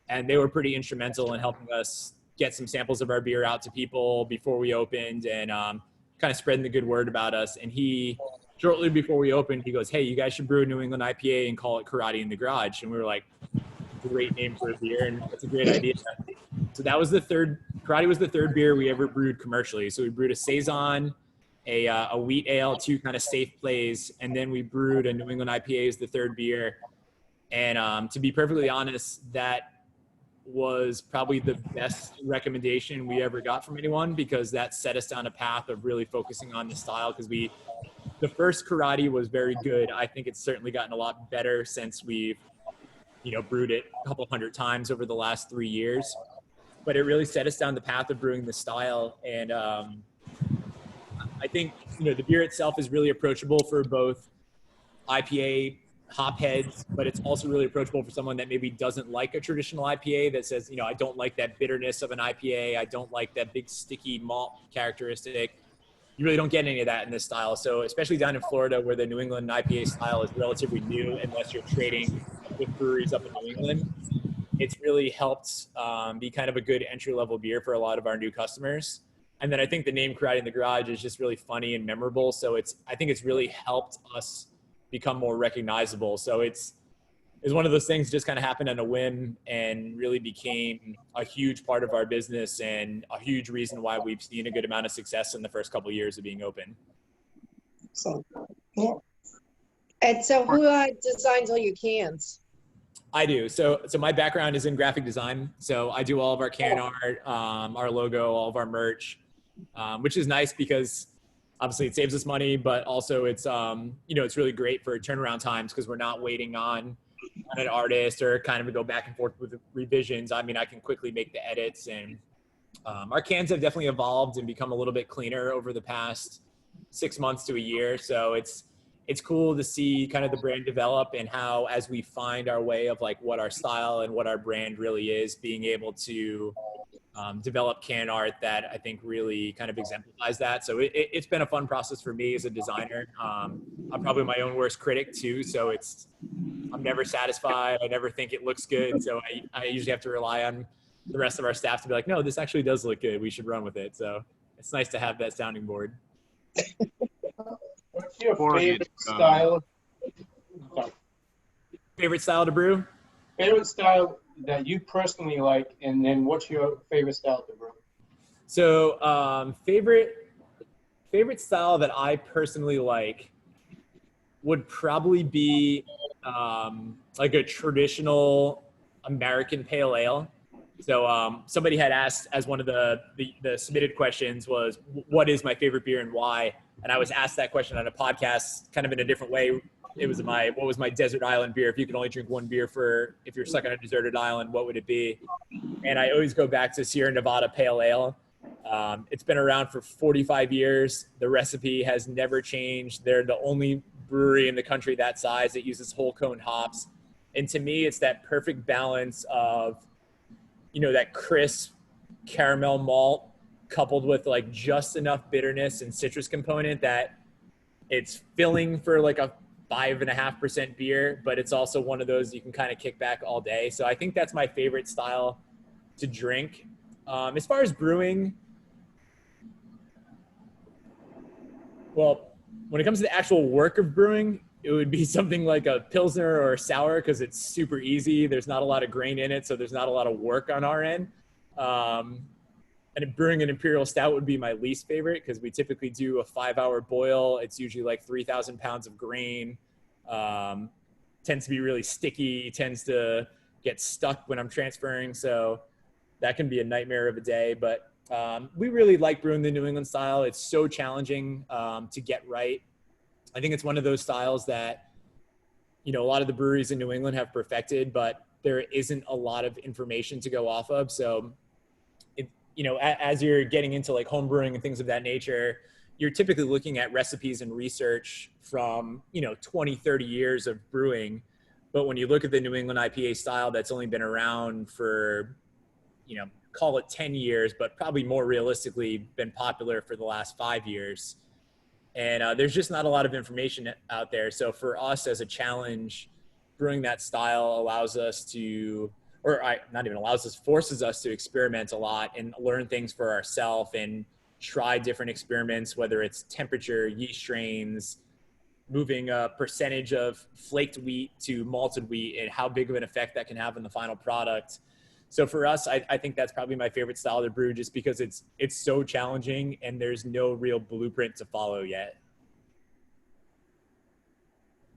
And they were pretty instrumental in helping us get some samples of our beer out to people before we opened and kind of spreading the good word about us. And he, shortly before we opened, he goes, hey, you guys should brew a New England IPA and call it Karate in the Garage. And we were like, great name for a beer, and that's a great idea. So that was Karate was the third beer we ever brewed commercially. So we brewed a Saison, a wheat ale, 2 kind of safe plays, and then we brewed a New England IPA as the third beer. And to be perfectly honest, that was probably the best recommendation we ever got from anyone, because that set us down a path of really focusing on the style. Because the first Karate was very good. I think it's certainly gotten a lot better since we've, brewed it a couple hundred times over the last 3 years. But it really set us down the path of brewing the style. And I think, the beer itself is really approachable for both IPA hop heads, but it's also really approachable for someone that maybe doesn't like a traditional IPA, that says, I don't like that bitterness of an IPA. I don't like that big sticky malt characteristic. You really don't get any of that in this style. So especially down in Florida, where the New England IPA style is relatively new, unless you're trading with breweries up in New England, it's really helped be kind of a good entry-level beer for a lot of our new customers. And then I think the name Karate in the Garage is just really funny and memorable. So I think it's really helped us become more recognizable. So it's one of those things just kind of happened on a whim and really became a huge part of our business and a huge reason why we've seen a good amount of success in the first couple of years of being open. So, yeah. And so who designs all your cans? I do. So my background is in graphic design. So I do all of our can art, our logo, all of our merch, which is nice because obviously it saves us money, but also it's, it's really great for turnaround times because we're not waiting on on an artist or kind of go back and forth with the revisions, I mean, I can quickly make the edits. And our cans have definitely evolved and become a little bit cleaner over the past 6 months to a year. So it's cool to see kind of the brand develop and how, as we find our way of like what our style and what our brand really is, being able to develop can art that I think really kind of exemplifies that. So it's been a fun process for me as a designer. I'm probably my own worst critic too. So I'm never satisfied. I never think it looks good. So I usually have to rely on the rest of our staff to be like, no, this actually does look good. We should run with it. So it's nice to have that sounding board. What's your Corey, favorite style? Sorry. Favorite style to brew? Favorite style that you personally like, and then what's your favorite style to brew? So favorite style that I personally like would probably be like a traditional American pale ale. So somebody had asked, as one of the submitted questions was, what is my favorite beer and why? And I was asked that question on a podcast kind of in a different way. It was what was my desert island beer? If you could only drink one beer if you're stuck on a deserted island, what would it be? And I always go back to Sierra Nevada Pale Ale. It's been around for 45 years. The recipe has never changed. They're the only brewery in the country that size that uses whole cone hops. And to me, it's that perfect balance of, that crisp caramel malt coupled with like just enough bitterness and citrus component that it's filling for like a 5.5% beer, but it's also one of those you can kind of kick back all day. So I think that's my favorite style to drink. As far as brewing, well, when it comes to the actual work of brewing, it would be something like a Pilsner or a sour because it's super easy. There's not a lot of grain in it, so there's not a lot of work on our end. And brewing an Imperial Stout would be my least favorite because we typically do a 5-hour boil. It's usually like 3,000 pounds of grain. Tends to be really sticky, tends to get stuck when I'm transferring. So that can be a nightmare of a day. But we really like brewing the New England style. It's so challenging to get right. I think it's one of those styles that, a lot of the breweries in New England have perfected, but there isn't a lot of information to go off of. So as you're getting into like home brewing and things of that nature, you're typically looking at recipes and research from, 20, 30 years of brewing. But when you look at the New England IPA style that's only been around for, call it 10 years, but probably more realistically been popular for the last 5 years. And there's just not a lot of information out there. So for us as a challenge, brewing that style allows us to, forces us to experiment a lot and learn things for ourselves and try different experiments, whether it's temperature, yeast strains, moving a percentage of flaked wheat to malted wheat and how big of an effect that can have on the final product. So for us, I think that's probably my favorite style to brew just because it's so challenging and there's no real blueprint to follow yet.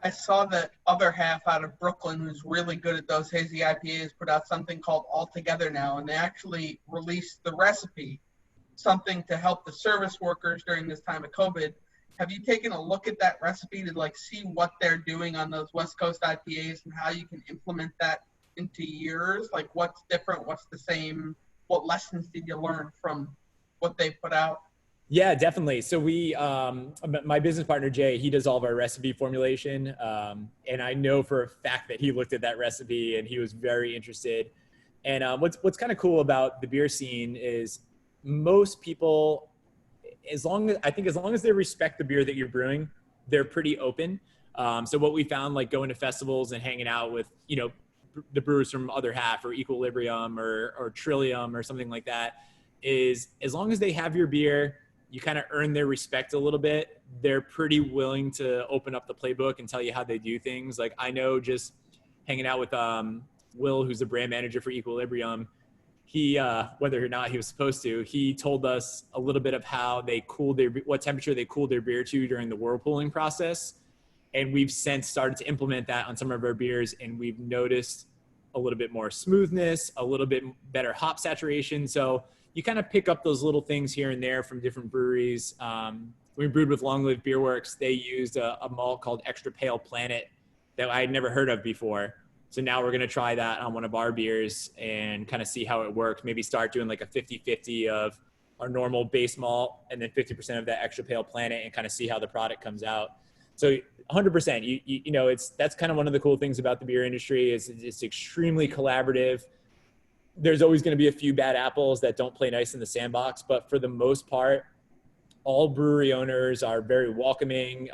I saw that other half out of Brooklyn who's really good at those hazy IPAs put out something called All Together now, and they actually released the recipe, something to help the service workers during this time of COVID. Have you taken a look at that recipe to see what they're doing on those West Coast IPAs and how you can implement that into yours? Like what's different, what's the same, what lessons did you learn from what they put out? Yeah, definitely. So we, my business partner, Jay, he does all of our recipe formulation. And I know for a fact that he looked at that recipe and he was very interested. And what's kind of cool about the beer scene is most people, as long as they respect the beer that you're brewing, they're pretty open. So what we found, like going to festivals and hanging out with, the brewers from Other Half or Equilibrium or Trillium or something like that, is as long as they have your beer, you kind of earn their respect a little bit. They're pretty willing to open up the playbook and tell you how they do things. Like I know just hanging out with Will, who's the brand manager for Equilibrium, he, whether or not he was supposed to, he told us a little bit of how they what temperature they cooled their beer to during the whirlpooling process. And we've since started to implement that on some of our beers, and we've noticed a little bit more smoothness, a little bit better hop saturation. So you kind of pick up those little things here and there from different breweries. We brewed with Long Live Beer Works. They used a malt called Extra Pale Planet that I had never heard of before. So now we're going to try that on one of our beers and kind of see how it works. Maybe start doing like a 50-50 of our normal base malt and then 50% of that extra pale planet, and kind of see how the product comes out. So 100%, you know, that's kind of one of the cool things about the beer industry is it's extremely collaborative. There's always going to be a few bad apples that don't play nice in the sandbox, but for the most part, all brewery owners are very welcoming.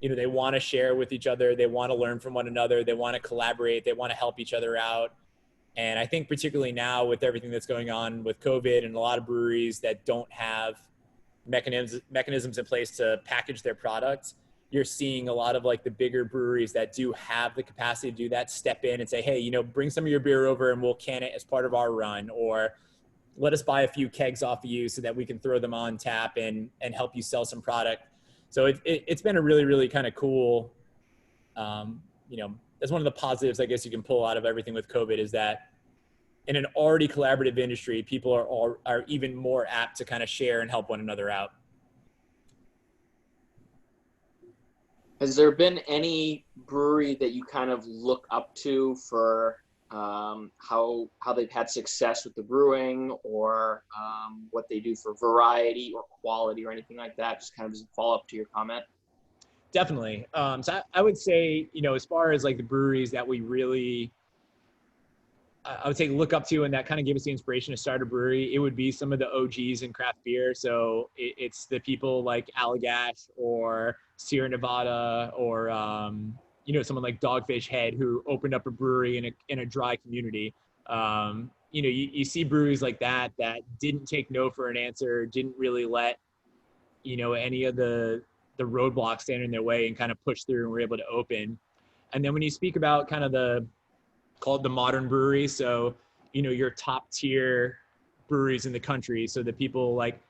You know, they want to share with each other. They want to learn from one another. They want to collaborate. They want to help each other out. And I think particularly now with everything that's going on with COVID and a lot of breweries that don't have mechanisms in place to package their products, you're seeing a lot of like the bigger breweries that do have the capacity to do that step in and say, hey, you know, bring some of your beer over and we'll can it as part of our run, or let us buy a few kegs off of you so that we can throw them on tap and help you sell some product. So it's been a really, really kind of cool, you know, that's one of the positives I guess you can pull out of everything with COVID, is that in an already collaborative industry, people are even more apt to kind of share and help one another out. Has there been any brewery that you kind of look up to for how they've had success with the brewing, or what they do for variety or quality or anything like that? Just kind of as a follow-up to your comment. Definitely. So I would say, you know, as far as like the breweries that we really, I would say look up to and that kind of gave us the inspiration to start a brewery, it would be some of the OGs in craft beer. So it's the people like Allagash or Sierra Nevada, or you know, someone like Dogfish Head, who opened up a brewery in a dry community. You know, you see breweries like that didn't take no for an answer, didn't really let, you know, any of the roadblocks stand in their way, and kind of push through, and were able to open. And then when you speak about kind of called the modern brewery, so, you know, your top tier breweries in the country, so the people like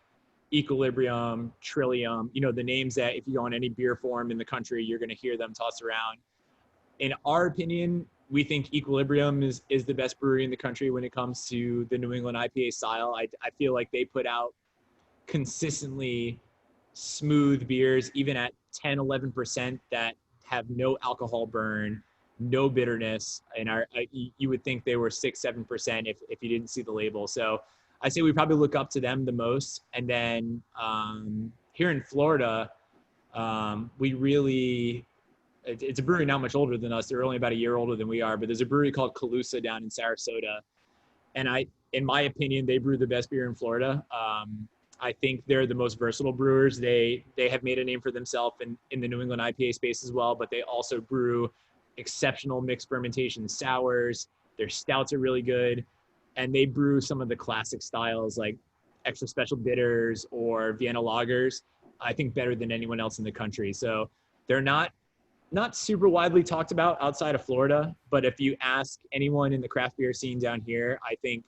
Equilibrium, Trillium, you know, the names that if you go on any beer forum in the country, you're going to hear them tossed around. In our opinion, we think Equilibrium is the best brewery in the country when it comes to the New England IPA style. I feel like they put out consistently smooth beers, even at 10, 11%, that have no alcohol burn, no bitterness. And you would think they were 6, 7% if you didn't see the label. So I say we probably look up to them the most. And then here in Florida, we really, it's a brewery not much older than us. They're only about a year older than we are, but there's a brewery called Calusa down in Sarasota. And in my opinion, they brew the best beer in Florida. I think they're the most versatile brewers. They have made a name for themselves in the New England IPA space as well, but they also brew exceptional mixed fermentation sours. Their stouts are really good. And they brew some of the classic styles like extra special bitters or Vienna lagers, I think better than anyone else in the country. So they're not super widely talked about outside of Florida, but if you ask anyone in the craft beer scene down here, I think,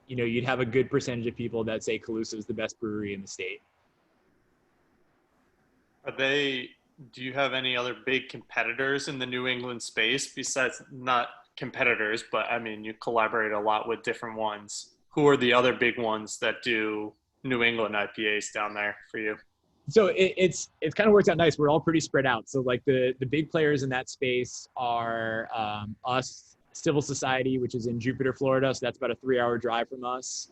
you know, you'd have a good percentage of people that say Calusa is the best brewery in the state. Do you have any other big competitors in the New England space besides, not competitors, but I mean, you collaborate a lot with different ones. Who are the other big ones that do New England IPAs down there for you? So it's kind of worked out nice. We're all pretty spread out. So like the big players in that space are us, Civil Society, which is in Jupiter, Florida. So that's about a 3-hour drive from us.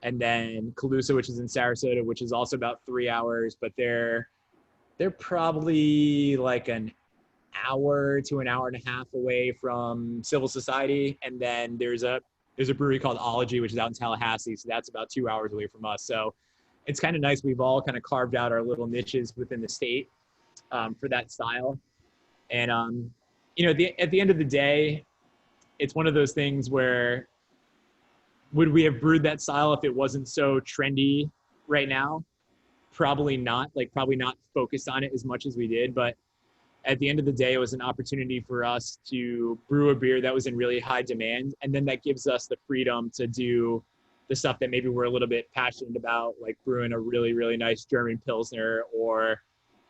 And then Calusa, which is in Sarasota, which is also about 3 hours, but they're probably like an hour to an hour and a half away from Civil Society. And then there's a brewery called Ology, which is out in Tallahassee. So that's about 2 hours away from us. So it's kind of nice. We've all kind of carved out our little niches within the state for that style. And, you know, at the end of the day, it's one of those things where, would we have brewed that style if it wasn't so trendy right now? Probably not. Like, probably not focused on it as much as we did. But at the end of the day, it was an opportunity for us to brew a beer that was in really high demand. And then that gives us the freedom to do the stuff that maybe we're a little bit passionate about, like brewing a really, really nice German Pilsner, or,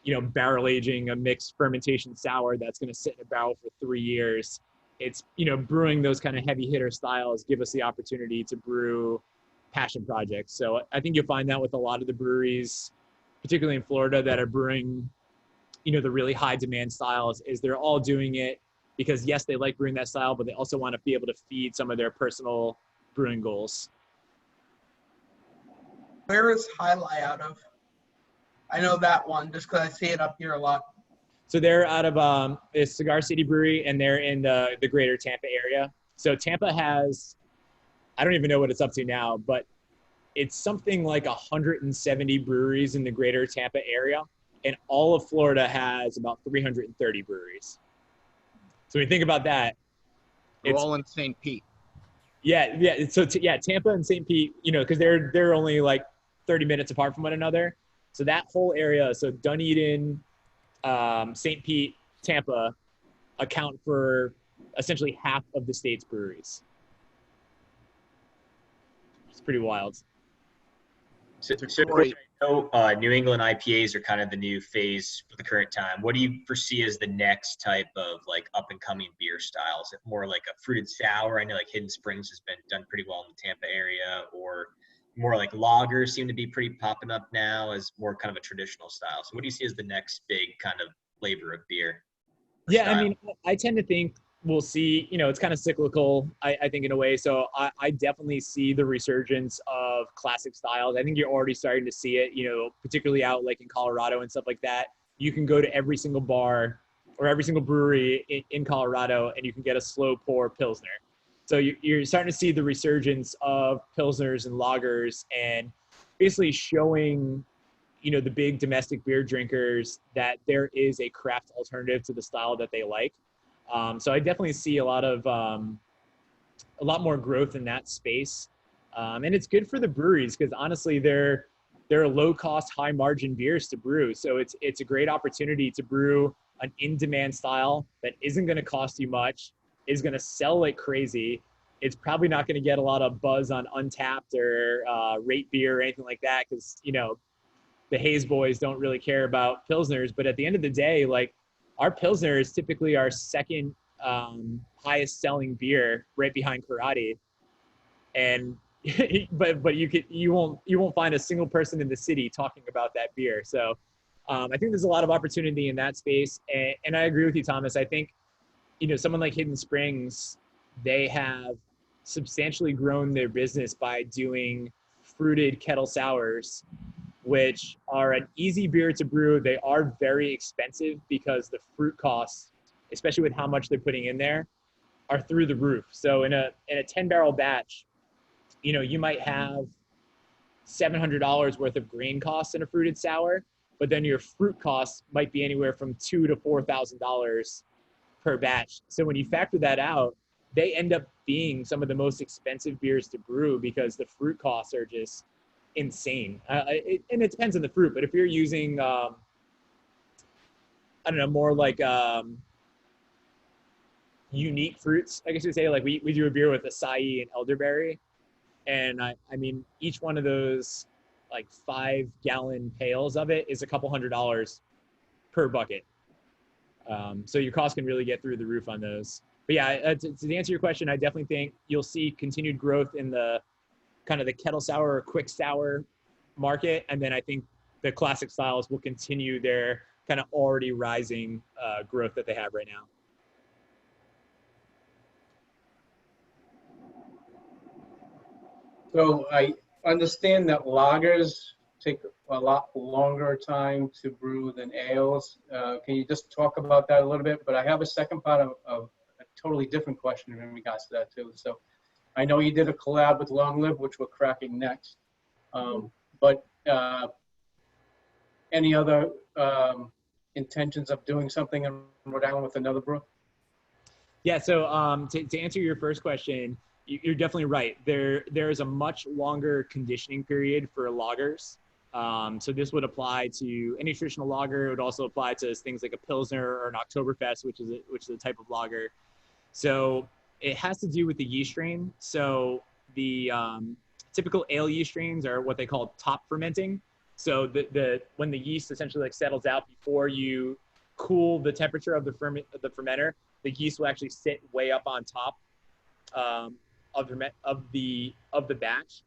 you know, barrel aging a mixed fermentation sour that's going to sit in a barrel for 3 years. It's, you know, brewing those kind of heavy hitter styles give us the opportunity to brew passion projects. So I think you'll find that with a lot of the breweries, particularly in Florida, that are brewing, you know, the really high demand styles, is they're all doing it because yes, they like brewing that style, but they also want to be able to feed some of their personal brewing goals. Where is Highlight out of? I know that one just because I see it up here a lot. So they're out of it's Cigar City Brewery, and they're in the greater Tampa area. So Tampa has, I don't even know what it's up to now, but it's something like 170 breweries in the greater Tampa area, and all of Florida has about 330 breweries. So when you think about that, They're it's all in St. Pete. yeah. So Tampa and St. Pete, you know, because they're only like 30 minutes apart from one another. So that whole area, so Dunedin, St. Pete, Tampa, account for essentially half of the state's breweries. It's pretty wild. So Corey, I know New England IPAs are kind of the new phase for the current time. What do you foresee as the next type of like up and coming beer styles? If more like a fruited sour, I know like Hidden Springs has been done pretty well in the Tampa area, or more like lagers seem to be pretty popping up now as more kind of a traditional style. So what do you see as the next big kind of flavor of beer? Yeah, style? I mean, I tend to think we'll see, you know, it's kind of cyclical, I think, in a way. So I definitely see the resurgence of classic styles. I think you're already starting to see it, you know, particularly out like in Colorado and stuff like that. You can go to every single bar or every single brewery in Colorado and you can get a slow pour Pilsner. So you're starting to see the resurgence of Pilsners and lagers, and basically showing, you know, the big domestic beer drinkers that there is a craft alternative to the style that they like. So I definitely see a lot more growth in that space. And it's good for the breweries because honestly, they're low cost, high margin beers to brew. So it's a great opportunity to brew an in-demand style that isn't going to cost you much, is going to sell like crazy. It's probably not going to get a lot of buzz on Untapped or Rate Beer or anything like that because, you know, the Hayes boys don't really care about Pilsners. But at the end of the day, like, our Pilsner is typically our second highest selling beer, right behind Karate. And but you won't find a single person in the city talking about that beer. So I think there's a lot of opportunity in that space. And I agree with you, Thomas. I think, you know, someone like Hidden Springs, they have substantially grown their business by doing fruited kettle sours, which are an easy beer to brew. They are very expensive because the fruit costs, especially with how much they're putting in there, are through the roof. So in a 10-barrel batch, you know, you might have $700 worth of grain costs in a fruited sour, but then your fruit costs might be anywhere from $2,000 to $4,000 per batch. So when you factor that out, they end up being some of the most expensive beers to brew because the fruit costs are just insane. And it depends on the fruit, but if you're using, I don't know, more like unique fruits, I guess you'd say, like we do a beer with acai and elderberry. And I mean, each one of those like 5-gallon pails of it is a couple $100 per bucket. So your cost can really get through the roof on those. But yeah, to answer your question, I definitely think you'll see continued growth in the kind of the kettle sour or quick sour market. And then I think the classic styles will continue their kind of already rising growth that they have right now. So I understand that lagers take a lot longer time to brew than ales. Can you just talk about that a little bit? But I have a second part of a totally different question in regards to that too. So I know you did a collab with Long Live, which we're cracking next. But any other intentions of doing something in Rhode Island with another brew? Yeah, so to answer your first question, you're definitely right. There is a much longer conditioning period for lagers. So this would apply to any traditional lager. It would also apply to things like a Pilsner or an Oktoberfest, which is a type of lager. So it has to do with the yeast strain. So the typical ale yeast strains are what they call top fermenting. So when the yeast essentially like settles out before you cool the temperature of the fermenter, the yeast will actually sit way up on top of the batch.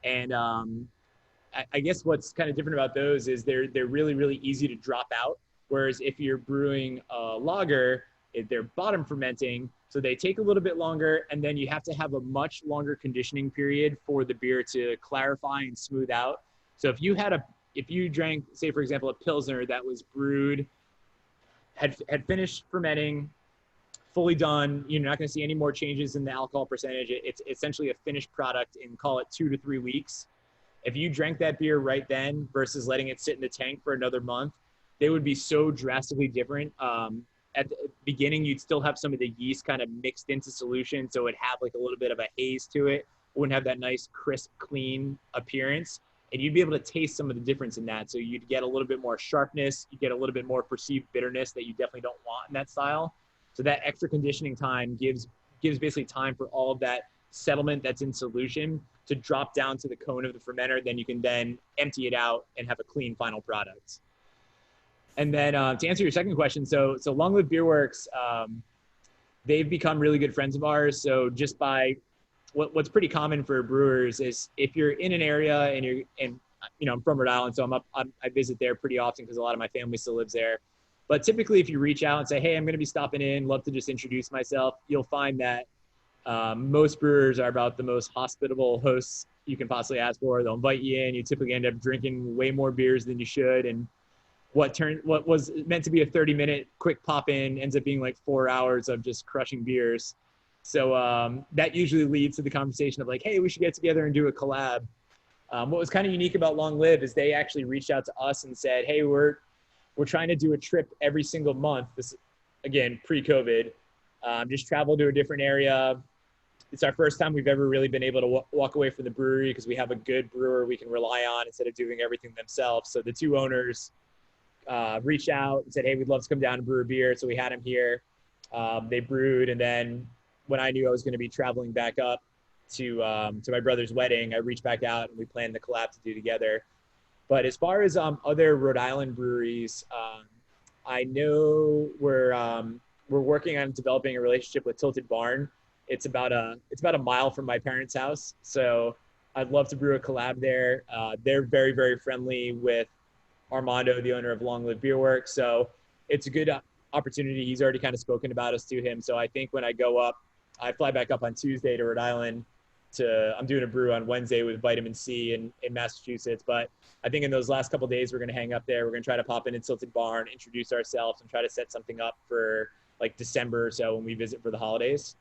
And I guess what's kind of different about those is they're really, really easy to drop out. Whereas if you're brewing a lager, they're bottom fermenting, so they take a little bit longer, and then you have to have a much longer conditioning period for the beer to clarify and smooth out. So if you drank, say for example, a Pilsner that was brewed, had finished fermenting, fully done, you're not going to see any more changes in the alcohol percentage. It's essentially a finished product in, call it 2 to 3 weeks. If you drank that beer right then versus letting it sit in the tank for another month, they would be so drastically different. At the beginning, you'd still have some of the yeast kind of mixed into solution, so it'd have like a little bit of a haze to it. It wouldn't have that nice, crisp, clean appearance, and you'd be able to taste some of the difference in that. So you'd get a little bit more sharpness, you get a little bit more perceived bitterness that you definitely don't want in that style. So that extra conditioning time gives basically time for all of that settlement that's in solution to drop down to the cone of the fermenter. Then you can then empty it out and have a clean final product. And then to answer your second question, so Long Live Beer Works, they've become really good friends of ours. So just by what's pretty common for brewers is if you're in an area and I'm from Rhode Island, so I visit there pretty often because a lot of my family still lives there. But typically, if you reach out and say, hey, I'm going to be stopping in, love to just introduce myself, you'll find that most brewers are about the most hospitable hosts you can possibly ask for. They'll invite you in. You typically end up drinking way more beers than you should. And what was meant to be a 30-minute quick pop-in ends up being like 4 hours of just crushing beers. So that usually leads to the conversation of like, hey, we should get together and do a collab. What was kind of unique about Long Live is they actually reached out to us and said, hey, we're trying to do a trip every single month. This, again, pre-COVID, just travel to a different area. It's our first time we've ever really been able to walk away from the brewery because we have a good brewer we can rely on instead of doing everything themselves. So the two owners reached out and said, hey, we'd love to come down and brew a beer. So we had them here. They brewed. And then when I knew I was going to be traveling back up to my brother's wedding, I reached back out and we planned the collab to do together. But as far as other Rhode Island breweries, I know we're working on developing a relationship with Tilted Barn. It's about a mile from my parents' house, so I'd love to brew a collab there. They're very, very friendly with Armando, the owner of Long Live Beer Works, so it's a good opportunity. He's already kind of spoken about us to him, so I think when I go up, I fly back up on Tuesday to Rhode Island. I'm doing a brew on Wednesday with Vitamin C in Massachusetts, but I think in those last couple of days, we're going to hang up there. We're going to try to pop in Tilted Barn, introduce ourselves, and try to set something up for like December or so when we visit for the holidays.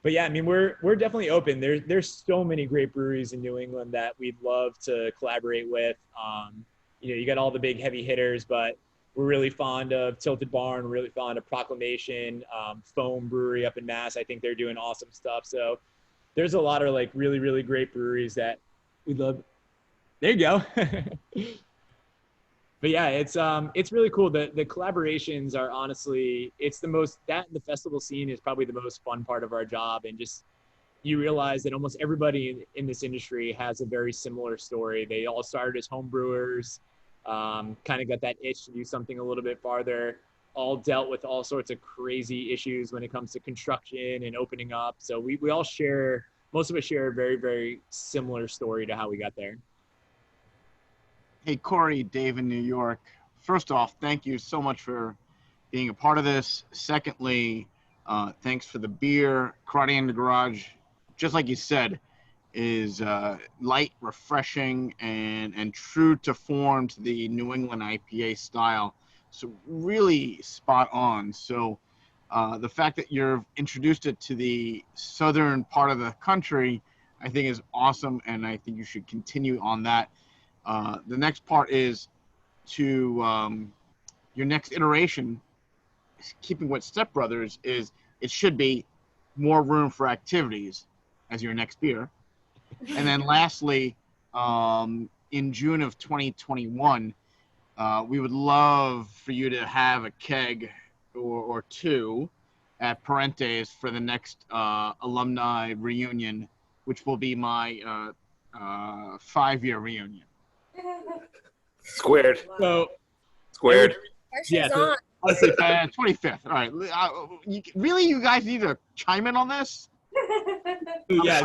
But yeah, I mean, we're definitely open. There's so many great breweries in New England that we'd love to collaborate with. You got all the big heavy hitters, but we're really fond of Tilted Barn, really fond of Proclamation, Foam Brewery up in Mass. I think they're doing awesome stuff. So there's a lot of like really, really great breweries that we love. There you go. But yeah, it's really cool. The collaborations are honestly, it's the most, that and the festival scene is probably the most fun part of our job. And just, you realize that almost everybody in this industry has a very similar story. They all started as home brewers, kind of got that itch to do something a little bit farther, all dealt with all sorts of crazy issues when it comes to construction and opening up. So we all share, most of us share a very, very similar story to how we got there. Hey, Corey, Dave in New York. First off, thank you so much for being a part of this. Secondly, thanks for the beer. Karate in the Garage, just like you said, is light, refreshing, and true to form to the New England IPA style. So really spot on. So the fact that you've introduced it to the southern part of the country, I think is awesome, and I think you should continue on that. The next part is to your next iteration, keeping with Step Brothers, is it should be more room for activities as your next beer. And then lastly, in June of 2021, we would love for you to have a keg or two at Parentes for the next alumni reunion, which will be my 5-year reunion. Squared. So Squared. Yeah. So, honestly, 25th. All right. Really, you guys need to chime in on this? Yeah.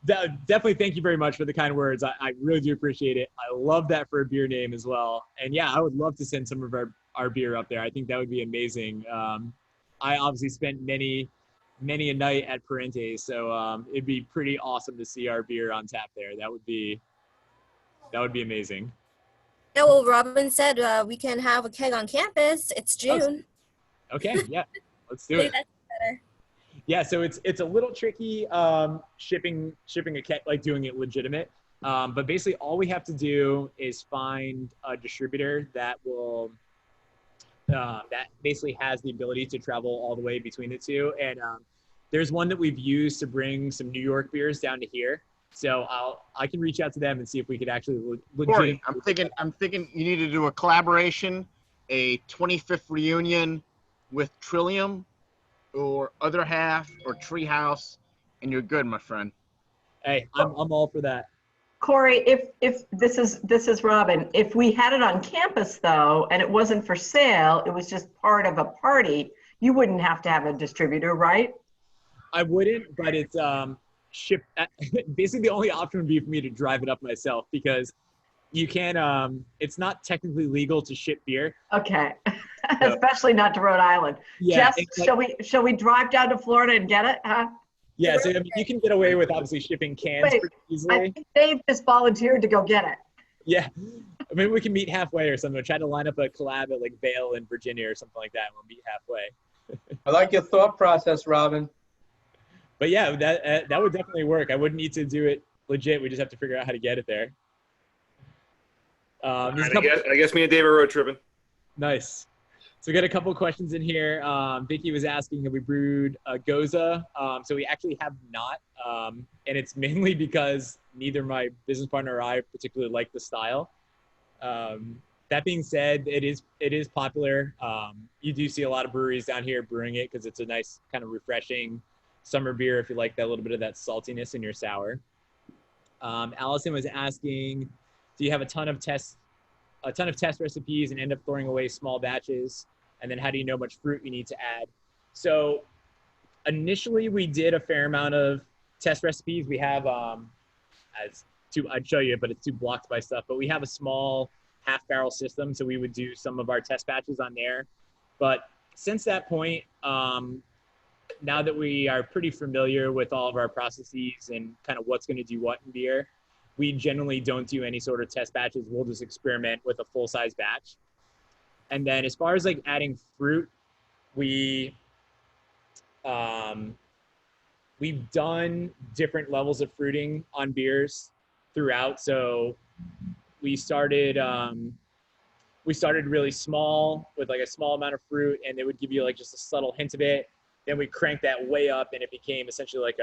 Definitely. Thank you very much for the kind words. I really do appreciate it. I love that for a beer name as well. And yeah, I would love to send some of our beer up there. I think that would be amazing. I obviously spent many a night at Parentes, so it'd be pretty awesome to see our beer on tap there. That would be amazing. Yeah, well, Robin said we can have a keg on campus. It's June. Okay, yeah, let's do Maybe it. that's better. Yeah, so it's a little tricky shipping a keg, like doing it legitimate. But basically all we have to do is find a distributor that will that basically has the ability to travel all the way between the two. And there's one that we've used to bring some New York beers down to here. So I can reach out to them and see if we could actually Corey, I'm thinking you need to do a collaboration, a 25th reunion with Trillium or Other Half or Treehouse, and you're good, my friend. Hey, I'm all for that. Corey, if this is Robin, if we had it on campus though, and it wasn't for sale, it was just part of a party, you wouldn't have to have a distributor, right? I wouldn't, but it's ship. Basically, the only option would be for me to drive it up myself because you can. It's not technically legal to ship beer. Okay, So, especially not to Rhode Island. yeah, Jess, shall we drive down to Florida and get it? Huh? yeah. So I mean, you can get away with obviously shipping cans Wait, pretty I easily. think Dave just volunteered to go get it. Yeah, maybe we can meet halfway or something. We'll try to line up a collab at like Vail in Virginia or something like that. And we'll meet halfway. I like your thought process, Robin. But yeah, that would definitely work. I wouldn't need to do it legit. We just have to figure out how to get it there. I guess me and David are road tripping. Nice. So we got a couple of questions in here. Vicky was asking, have we brewed Goza? So we actually have not. And it's mainly because neither my business partner or I particularly like the style. That being said, it is popular. You do see a lot of breweries down here brewing it because it's a nice kind of refreshing summer beer if you like that little bit of that saltiness in your sour. Allison was asking, do you have a ton of test recipes and end up throwing away small batches? And then how do you know how much fruit you need to add? So initially we did a fair amount of test recipes. We have, I'd show you, but it's too blocked by stuff, but we have a small half barrel system. So we would do some of our test batches on there. But since that point, now that we are pretty familiar with all of our processes and kind of what's going to do what in beer, we generally don't do any sort of test batches. We'll just experiment with a full-size batch. And then as far as like adding fruit, we've done different levels of fruiting on beers throughout. So we started really small with like a small amount of fruit, and they would give you like just a subtle hint of it. Then we cranked that way up, and it became essentially like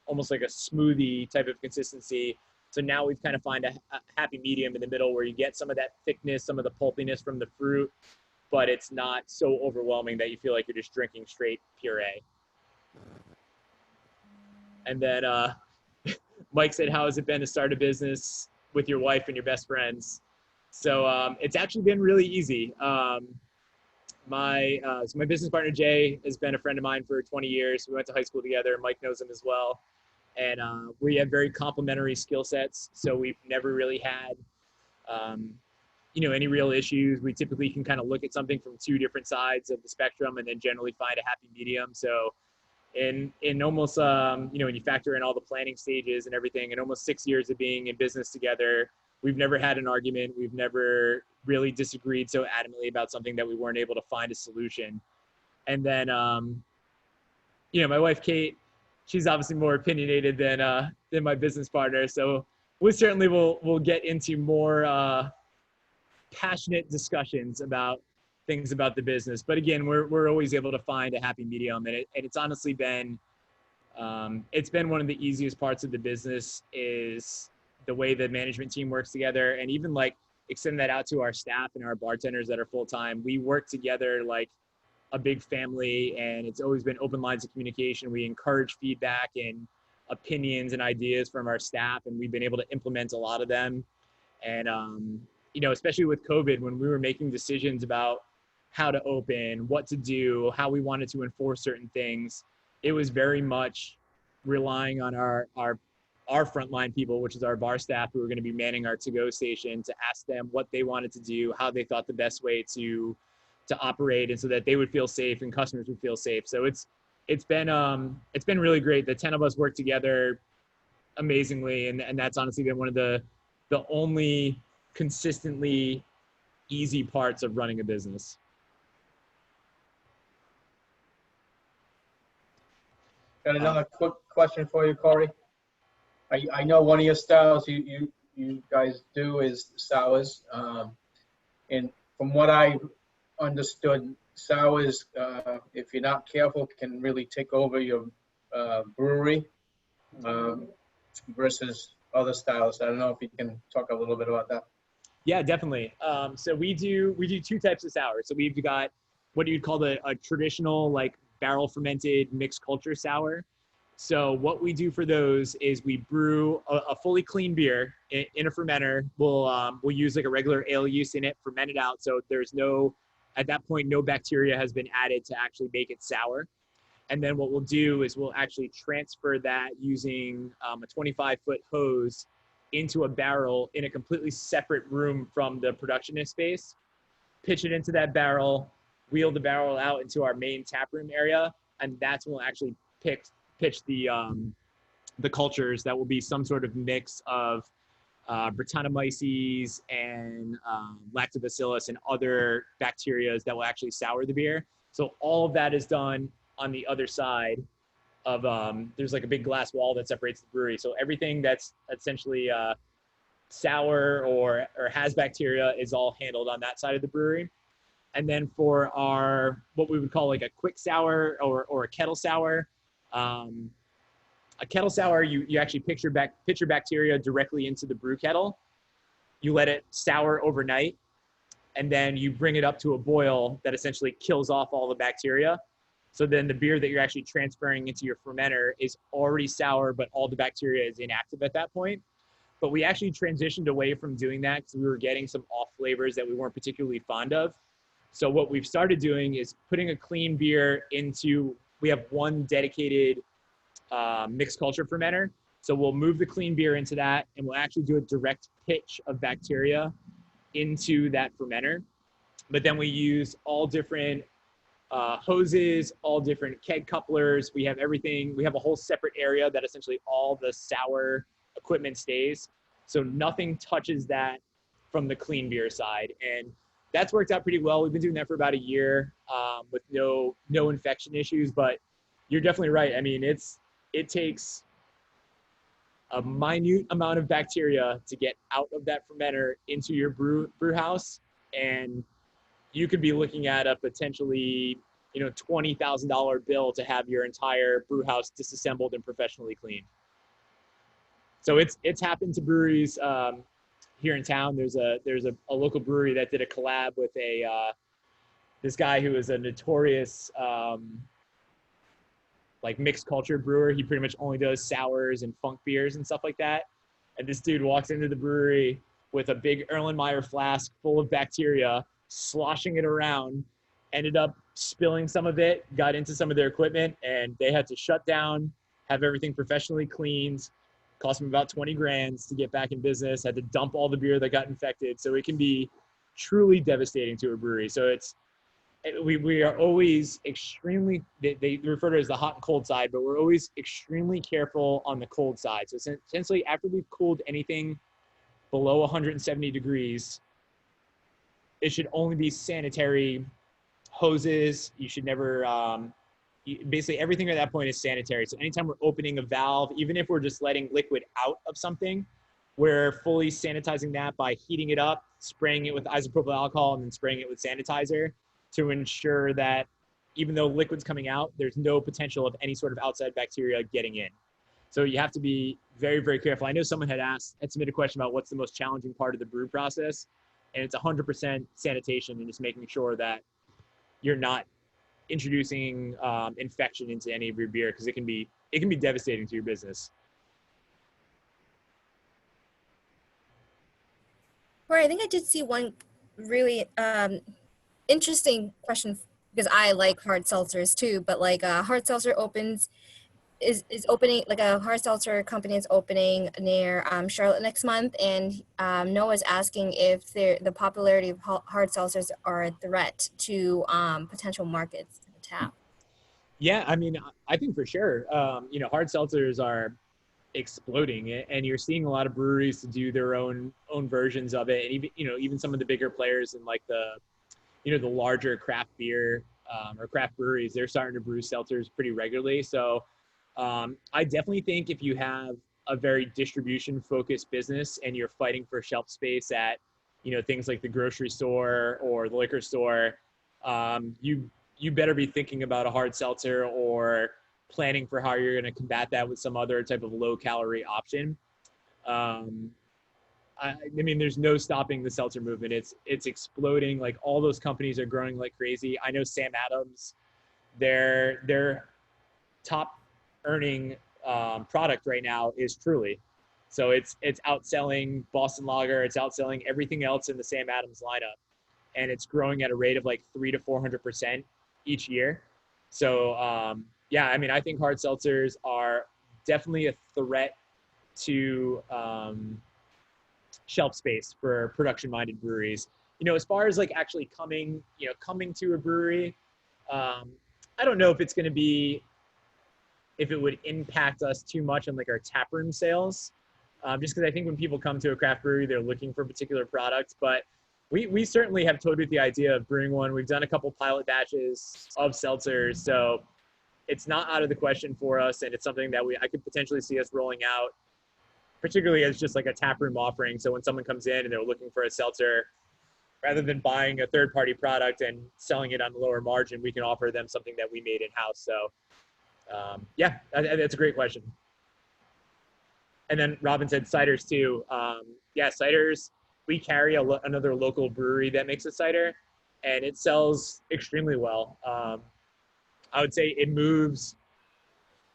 almost like a smoothie type of consistency. So now we've kind of find a happy medium in the middle where you get some of that thickness, some of the pulpiness from the fruit, but it's not so overwhelming that you feel like you're just drinking straight puree. And then Mike said, how has it been to start a business with your wife and your best friends? So it's actually been really easy. So my business partner, Jay, has been a friend of mine for 20 years. We went to high school together. Mike knows him as well. And we have very complementary skill sets. So we've never really had, any real issues. We typically can kind of look at something from two different sides of the spectrum and then generally find a happy medium. So in almost, when you factor in all the planning stages and everything, in almost 6 years of being in business together, we've never had an argument. We've never really disagreed so adamantly about something that we weren't able to find a solution. And then, my wife, Kate, she's obviously more opinionated than my business partner. So we certainly will get into more passionate discussions about things about the business. But again, we're always able to find a happy medium. And it's honestly been, it's been one of the easiest parts of the business is the way the management team works together, and even like extend that out to our staff and our bartenders that are full-time. We work together like a big family, and it's always been open lines of communication. We encourage feedback and opinions and ideas from our staff, and we've been able to implement a lot of them. And, especially with COVID, when we were making decisions about how to open, what to do, how we wanted to enforce certain things, it was very much relying on our frontline people, which is our bar staff, who are going to be manning our to-go station, to ask them what they wanted to do, how they thought the best way to to operate, and so that they would feel safe and customers would feel safe. So it's been really great. The 10 of us work together amazingly, and that's honestly been one of the only consistently easy parts of running a business. Got another quick question for you, Corey. I know one of your styles you guys do is sours. And from what I understood, sours, if you're not careful, can really take over your brewery versus other styles. I don't know if you can talk a little bit about that. Yeah, definitely. So we do two types of sours. So we've got what you'd call a traditional like barrel fermented mixed culture sour. So what we do for those is we brew a fully clean beer in a fermenter. We'll use like a regular ale yeast in it, ferment it out. So there's at that point, no bacteria has been added to actually make it sour. And then what we'll do is we'll actually transfer that using a 25-foot hose into a barrel in a completely separate room from the productionist space, pitch it into that barrel, wheel the barrel out into our main tap room area, and that's when we'll actually pitch the cultures that will be some sort of mix of Brettanomyces and Lactobacillus and other bacteria that will actually sour the beer. So all of that is done on the other side of there's like a big glass wall that separates the brewery. So everything that's essentially sour or has bacteria is all handled on that side of the brewery. And then for our what we would call like a quick sour or a kettle sour, a kettle sour, you actually pitch your bacteria directly into the brew kettle. You let it sour overnight, and then you bring it up to a boil that essentially kills off all the bacteria. So then the beer that you're actually transferring into your fermenter is already sour, but all the bacteria is inactive at that point. But we actually transitioned away from doing that because we were getting some off flavors that we weren't particularly fond of. So what we've started doing is putting a clean beer we have one dedicated mixed culture fermenter. So we'll move the clean beer into that, and we'll actually do a direct pitch of bacteria into that fermenter. But then we use all different hoses, all different keg couplers. We have everything. We have a whole separate area that essentially all the sour equipment stays. So nothing touches that from the clean beer side. And that's worked out pretty well. We've been doing that for about a year with no infection issues, but you're definitely right. I mean, it takes a minute amount of bacteria to get out of that fermenter into your brew house, and you could be looking at a potentially $20,000 bill to have your entire brew house disassembled and professionally cleaned. So it's happened to breweries here in town. There's a local brewery that did a collab with this guy who is a notorious like mixed culture brewer. He pretty much only does sours and funk beers and stuff like that. And this dude walks into the brewery with a big Erlenmeyer flask full of bacteria, sloshing it around, ended up spilling some of it, got into some of their equipment, and they had to shut down, have everything professionally cleaned. Cost them about 20 grand to get back in business, had to dump all the beer that got infected. So it can be truly devastating to a brewery. So we are always extremely, they refer to it as the hot and cold side, but we're always extremely careful on the cold side. So essentially after we've cooled anything below 170 degrees, it should only be sanitary hoses. You should never, basically everything at that point is sanitary. So anytime we're opening a valve, even if we're just letting liquid out of something, we're fully sanitizing that by heating it up, spraying it with isopropyl alcohol, and then spraying it with sanitizer to ensure that even though liquid's coming out, there's no potential of any sort of outside bacteria getting in. So you have to be very, very careful. I know someone had submitted a question about what's the most challenging part of the brew process, and it's 100% sanitation and just making sure that you're not introducing infection into any of your beer, because it can be devastating to your business. Right, I think I did see one really interesting question, because I like hard seltzers too, but like hard seltzer opens, is opening, like a hard seltzer company is opening near Charlotte next month, and Noah's asking if the popularity of hard seltzers are a threat to potential markets to tap. Yeah, I mean, I think for sure. You know, hard seltzers are exploding, and you're seeing a lot of breweries to do their own versions of it, and even, you know, even some of the bigger players in like the, you know, the larger craft beer or craft breweries, they're starting to brew seltzers pretty regularly. So I definitely think if you have a very distribution focused business and you're fighting for shelf space at, you know, things like the grocery store or the liquor store, you better be thinking about a hard seltzer or planning for how you're going to combat that with some other type of low calorie option. I mean, there's no stopping the seltzer movement. It's exploding. Like, all those companies are growing like crazy. I know Sam Adams, their top earning product right now is Truly. So it's outselling Boston Lager. It's outselling everything else in the Sam Adams lineup, and it's growing at a rate of like 300 to 400% each year. So yeah, I mean, I think hard seltzers are definitely a threat to shelf space for production-minded breweries. You know, as far as like actually coming to a brewery, I don't know if it's going to be, if it would impact us too much on like our taproom sales, just because I think when people come to a craft brewery, they're looking for particular products. But we certainly have toyed with the idea of brewing one. We've done a couple pilot batches of seltzers, so it's not out of the question for us, and it's something that I could potentially see us rolling out, particularly as just like a taproom offering. So when someone comes in and they're looking for a seltzer, rather than buying a third-party product and selling it on the lower margin, we can offer them something that we made in-house. So yeah, that's a great question. And then Robin said ciders too. Yeah, ciders, we carry another local brewery that makes a cider, and it sells extremely well. I would say it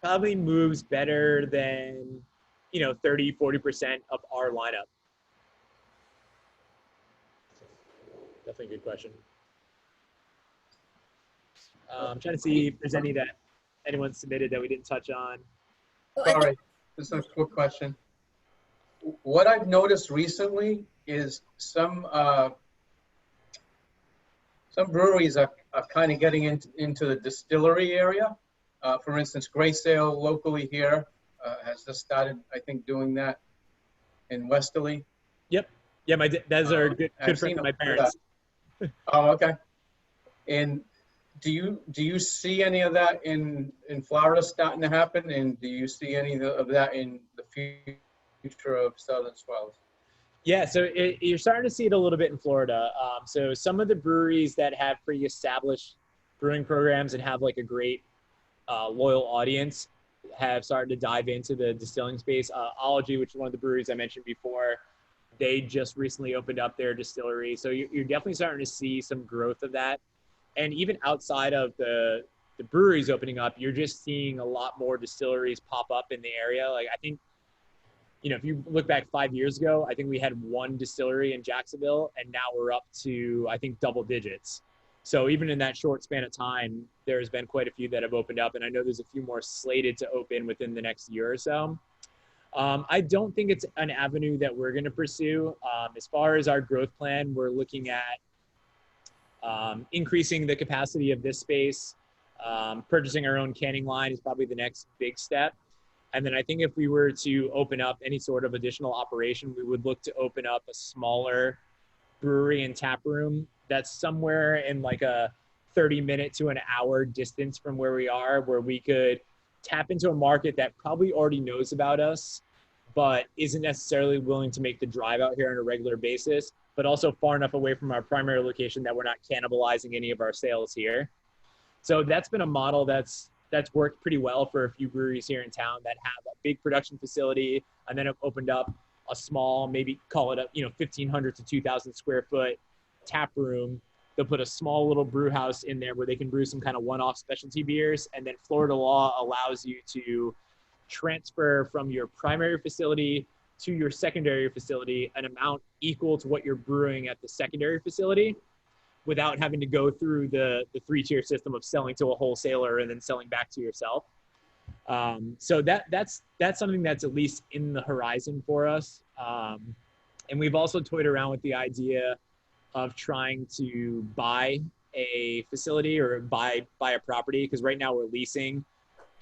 probably moves better than, you know, 30, 40% of our lineup. Definitely a good question. I'm trying to see if there's any that anyone submitted that we didn't touch on. Sorry, just a quick question. What I've noticed recently is some breweries are kind of getting into the distillery area. For instance, Grey Sail locally here has just started, I think, doing that in Westerly. Yep. Yeah, those are good friends of my parents. Oh, okay. And do you see any of that in Florida starting to happen? And do you see any of that in the future of Southern Swells? Yeah, so you're starting to see it a little bit in Florida. So some of the breweries that have pretty established brewing programs and have like a great loyal audience have started to dive into the distilling space. Ology, which is one of the breweries I mentioned before, they just recently opened up their distillery. So you're definitely starting to see some growth of that. And even outside of the breweries opening up, you're just seeing a lot more distilleries pop up in the area. Like, I think, you know, if you look back 5 years ago, I think we had one distillery in Jacksonville, and now we're up to, I think, double digits. So even in that short span of time, there's been quite a few that have opened up, and I know there's a few more slated to open within the next year or so. I don't think it's an avenue that we're going to pursue. As far as our growth plan, we're looking at increasing the capacity of this space. Purchasing our own canning line is probably the next big step. And then I think if we were to open up any sort of additional operation, we would look to open up a smaller brewery and tap room that's somewhere in like a 30-minute to an hour distance from where we are, where we could tap into a market that probably already knows about us, but isn't necessarily willing to make the drive out here on a regular basis, but also far enough away from our primary location that we're not cannibalizing any of our sales here. So that's been a model that's worked pretty well for a few breweries here in town that have a big production facility and then have opened up a small, maybe call it a 1,500 to 2,000 square foot tap room. They'll put a small little brew house in there where they can brew some kind of one-off specialty beers. And then Florida law allows you to transfer from your primary facility to your secondary facility an amount equal to what you're brewing at the secondary facility, without having to go through the three-tier system of selling to a wholesaler and then selling back to yourself. So that's something that's at least in the horizon for us. And we've also toyed around with the idea of trying to buy a facility or buy a property, because right now we're leasing,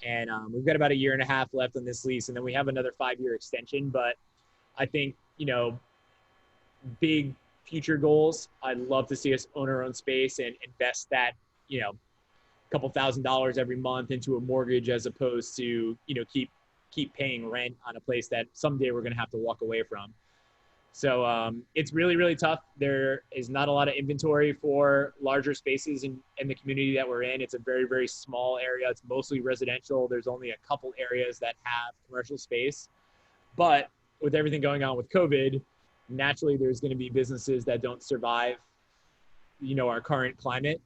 and we've got about 1.5 years left on this lease, and then we have another 5-year extension. But I think, big future goals, I'd love to see us own our own space and invest that, couple $1,000s every month into a mortgage, as opposed to, keep paying rent on a place that someday we're going to have to walk away from. So it's really, really tough. There is not a lot of inventory for larger spaces in the community that we're in. It's a very, very small area. It's mostly residential. There's only a couple areas that have commercial space. But with everything going on with COVID, naturally there's going to be businesses that don't survive, our current climate.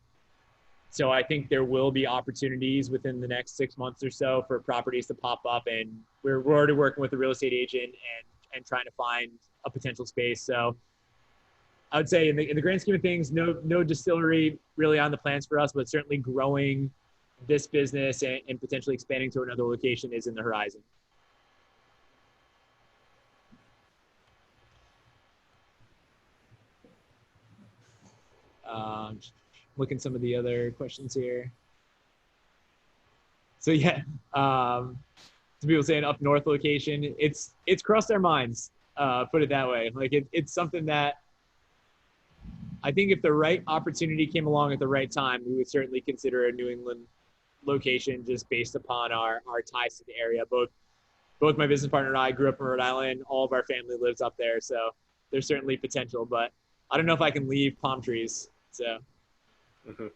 So I think there will be opportunities within the next 6 months or so for properties to pop up, and we're already working with a real estate agent and trying to find a potential space. So I would say in the grand scheme of things, no distillery really on the plans for us, but certainly growing this business and potentially expanding to another location is in the horizon. Looking some of the other questions here. So yeah, some people saying up north location. It's crossed our minds. Put it that way. Like it's something that I think if the right opportunity came along at the right time, we would certainly consider a New England location, just based upon our ties to the area. Both my business partner and I grew up in Rhode Island. All of our family lives up there, so there's certainly potential. But I don't know if I can leave palm trees. So. Mm-hmm.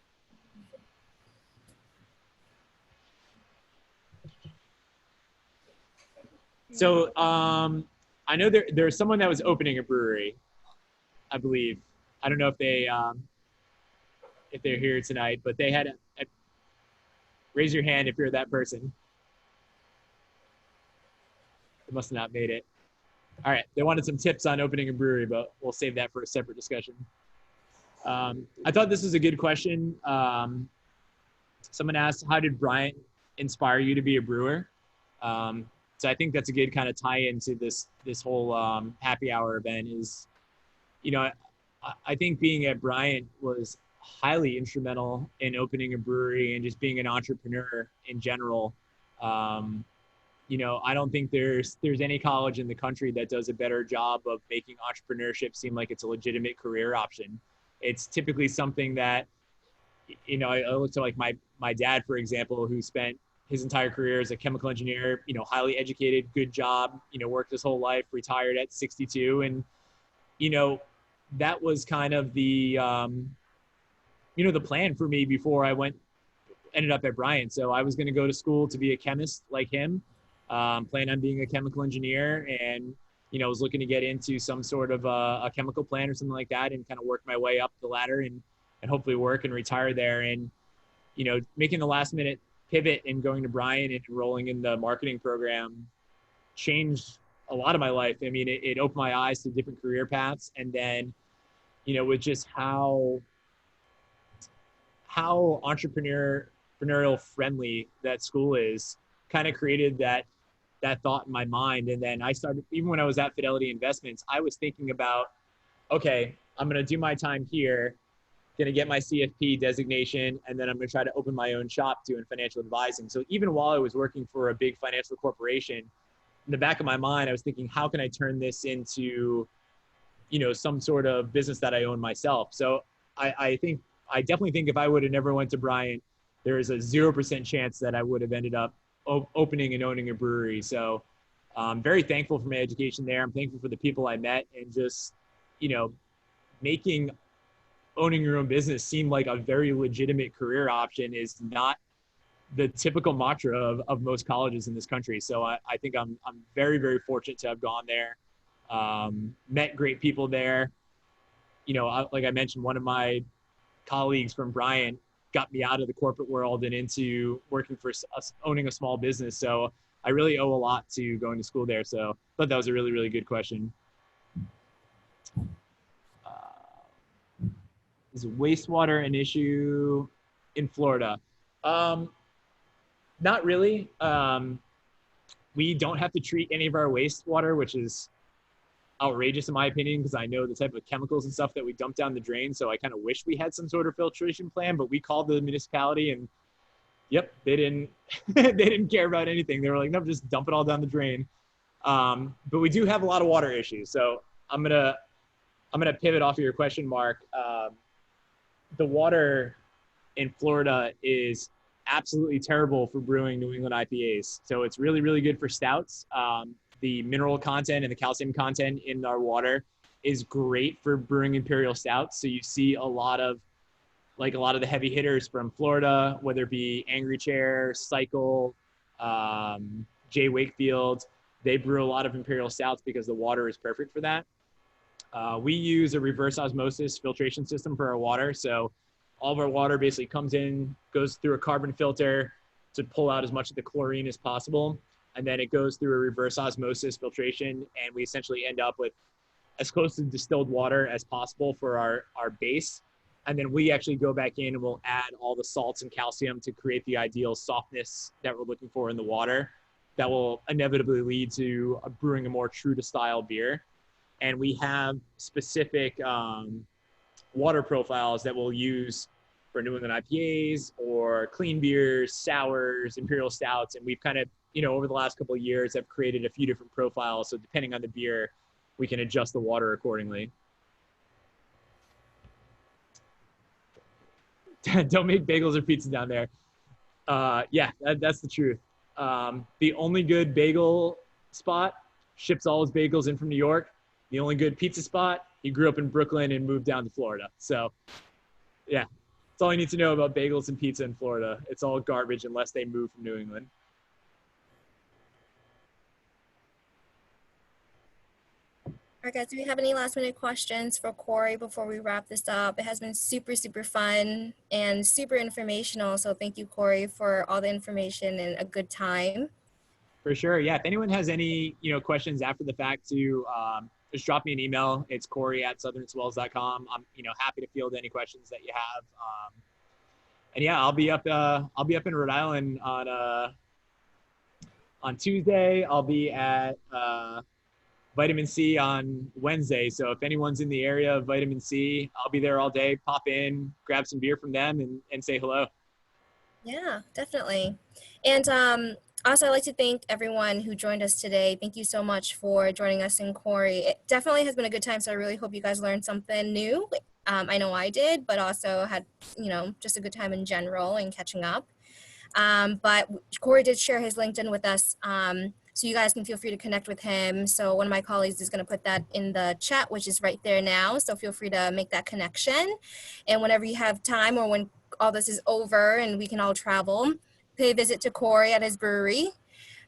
So I know there's someone that was opening a brewery, I believe. I don't know if they're here tonight, but they had raise your hand if you're that person. They must have not made it. All right, they wanted some tips on opening a brewery, but we'll save that for a separate discussion. I thought this was a good question. Someone asked, how did Bryant inspire you to be a brewer? So I think that's a good kind of tie into this whole happy hour event is, I think being at Bryant was highly instrumental in opening a brewery and just being an entrepreneur in general. I don't think there's any college in the country that does a better job of making entrepreneurship seem like it's a legitimate career option. It's typically something that, I look to like my dad, for example, who spent his entire career as a chemical engineer, highly educated, good job, worked his whole life, retired at 62. And, that was kind of the, the plan for me before I ended up at Bryant. So I was going to go to school to be a chemist like him, plan on being a chemical engineer, and, was looking to get into some sort of a chemical plant or something like that, and kind of work my way up the ladder and hopefully work and retire there. And, making the last minute pivot and going to Bryant and enrolling in the marketing program changed a lot of my life. I mean, it opened my eyes to different career paths. And then, with just how entrepreneurial friendly that school is, kind of created that thought in my mind. And then I started, even when I was at Fidelity Investments, I was thinking about, okay, I'm going to do my time here, going to get my CFP designation, and then I'm going to try to open my own shop doing financial advising. So even while I was working for a big financial corporation, in the back of my mind, I was thinking, how can I turn this into, some sort of business that I own myself? So I definitely think if I would have never went to Bryant, there is a 0% chance that I would have ended up opening and owning a brewery. So I'm very thankful for my education there. I'm thankful for the people I met, and just, making owning your own business seem like a very legitimate career option is not the typical mantra of most colleges in this country. So I think I'm very, very fortunate to have gone there, met great people there. Like I mentioned, one of my colleagues from Bryant got me out of the corporate world and into working for us, owning a small business. So I really owe a lot to going to school there. So I thought that was a really, really good question. Is wastewater an issue in Florida? Not really. We don't have to treat any of our wastewater, which is outrageous in my opinion, because I know the type of chemicals and stuff that we dump down the drain. So I kind of wish we had some sort of filtration plan, but we called the municipality and yep, they didn't they didn't care about anything. They were like, no, just dump it all down the drain. But we do have a lot of water issues. So I'm gonna pivot off of your question, Mark. The water in Florida is absolutely terrible for brewing New England IPAs. So it's really, really good for stouts. The mineral content and the calcium content in our water is great for brewing imperial stouts. So you see a lot of the heavy hitters from Florida, whether it be Angry Chair, Cycle, Jay Wakefield, they brew a lot of imperial stouts because the water is perfect for that. We use a reverse osmosis filtration system for our water. So all of our water basically comes in, goes through a carbon filter to pull out as much of the chlorine as possible. And then it goes through a reverse osmosis filtration. And we essentially end up with as close to distilled water as possible for our base. And then we actually go back in and we'll add all the salts and calcium to create the ideal softness that we're looking for in the water that will inevitably lead to brewing a more true to style beer. And we have specific water profiles that we'll use for New England IPAs or clean beers, sours, imperial stouts. And we've kind of, over the last couple of years have created a few different profiles. So depending on the beer, we can adjust the water accordingly. Don't make bagels or pizza down there. Yeah, that's the truth. The only good bagel spot ships all his bagels in from New York. The only good pizza spot, he grew up in Brooklyn and moved down to Florida. So yeah, that's all you need to know about bagels and pizza in Florida. It's all garbage unless they move from New England. All right, guys, do we have any last minute questions for Corey before we wrap this up? It has been super, super fun and super informational. So thank you, Corey, for all the information and a good time. For sure. Yeah. If anyone has any, questions after the fact to just drop me an email. It's Corey@southernswells.com. I'm, happy to field any questions that you have. And yeah, I'll be up in Rhode Island on Tuesday. I'll be at Vitamin C on Wednesday. So if anyone's in the area of Vitamin C, I'll be there all day. Pop in, grab some beer from them and say hello. Yeah, definitely. And also, I'd like to thank everyone who joined us today. Thank you so much for joining us in Corey. It definitely has been a good time, so I really hope you guys learned something new. I know I did, but also had, just a good time in general and catching up. But Corey did share his LinkedIn with us, so you guys can feel free to connect with him. So one of my colleagues is going to put that in the chat, which is right there now. So feel free to make that connection. And whenever you have time or when all this is over and we can all travel, pay a visit to Corey at his brewery.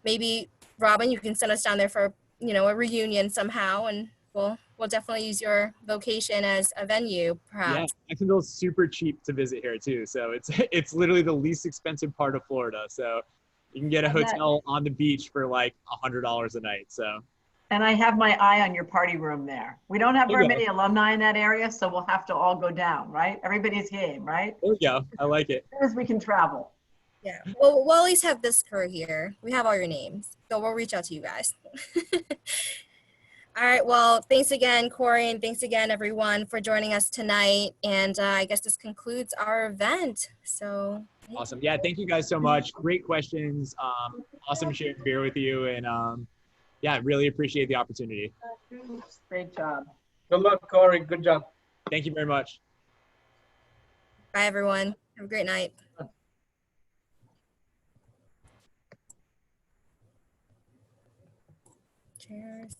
Maybe, Robin, you can send us down there for, a reunion somehow, and we'll definitely use your location as a venue, perhaps. Yeah, Jacksonville's super cheap to visit here too. So it's literally the least expensive part of Florida. So you can get a hotel on the beach for like $100 a night. So. And I have my eye on your party room there. We don't have very many alumni in that area, so we'll have to all go down, right? Everybody's game, right? There we go. I like it. As soon as we can travel. Yeah, well, we'll always have this crew here. We have all your names, so we'll reach out to you guys. All right, well, thanks again, Corey, and thanks again, everyone, for joining us tonight. And I guess this concludes our event. So awesome. Yeah, thank you guys so much. Great questions. Awesome sharing beer with you. And yeah, really appreciate the opportunity. Great job. Good luck, Corey. Good job. Thank you very much. Bye, everyone. Have a great night. Cheers.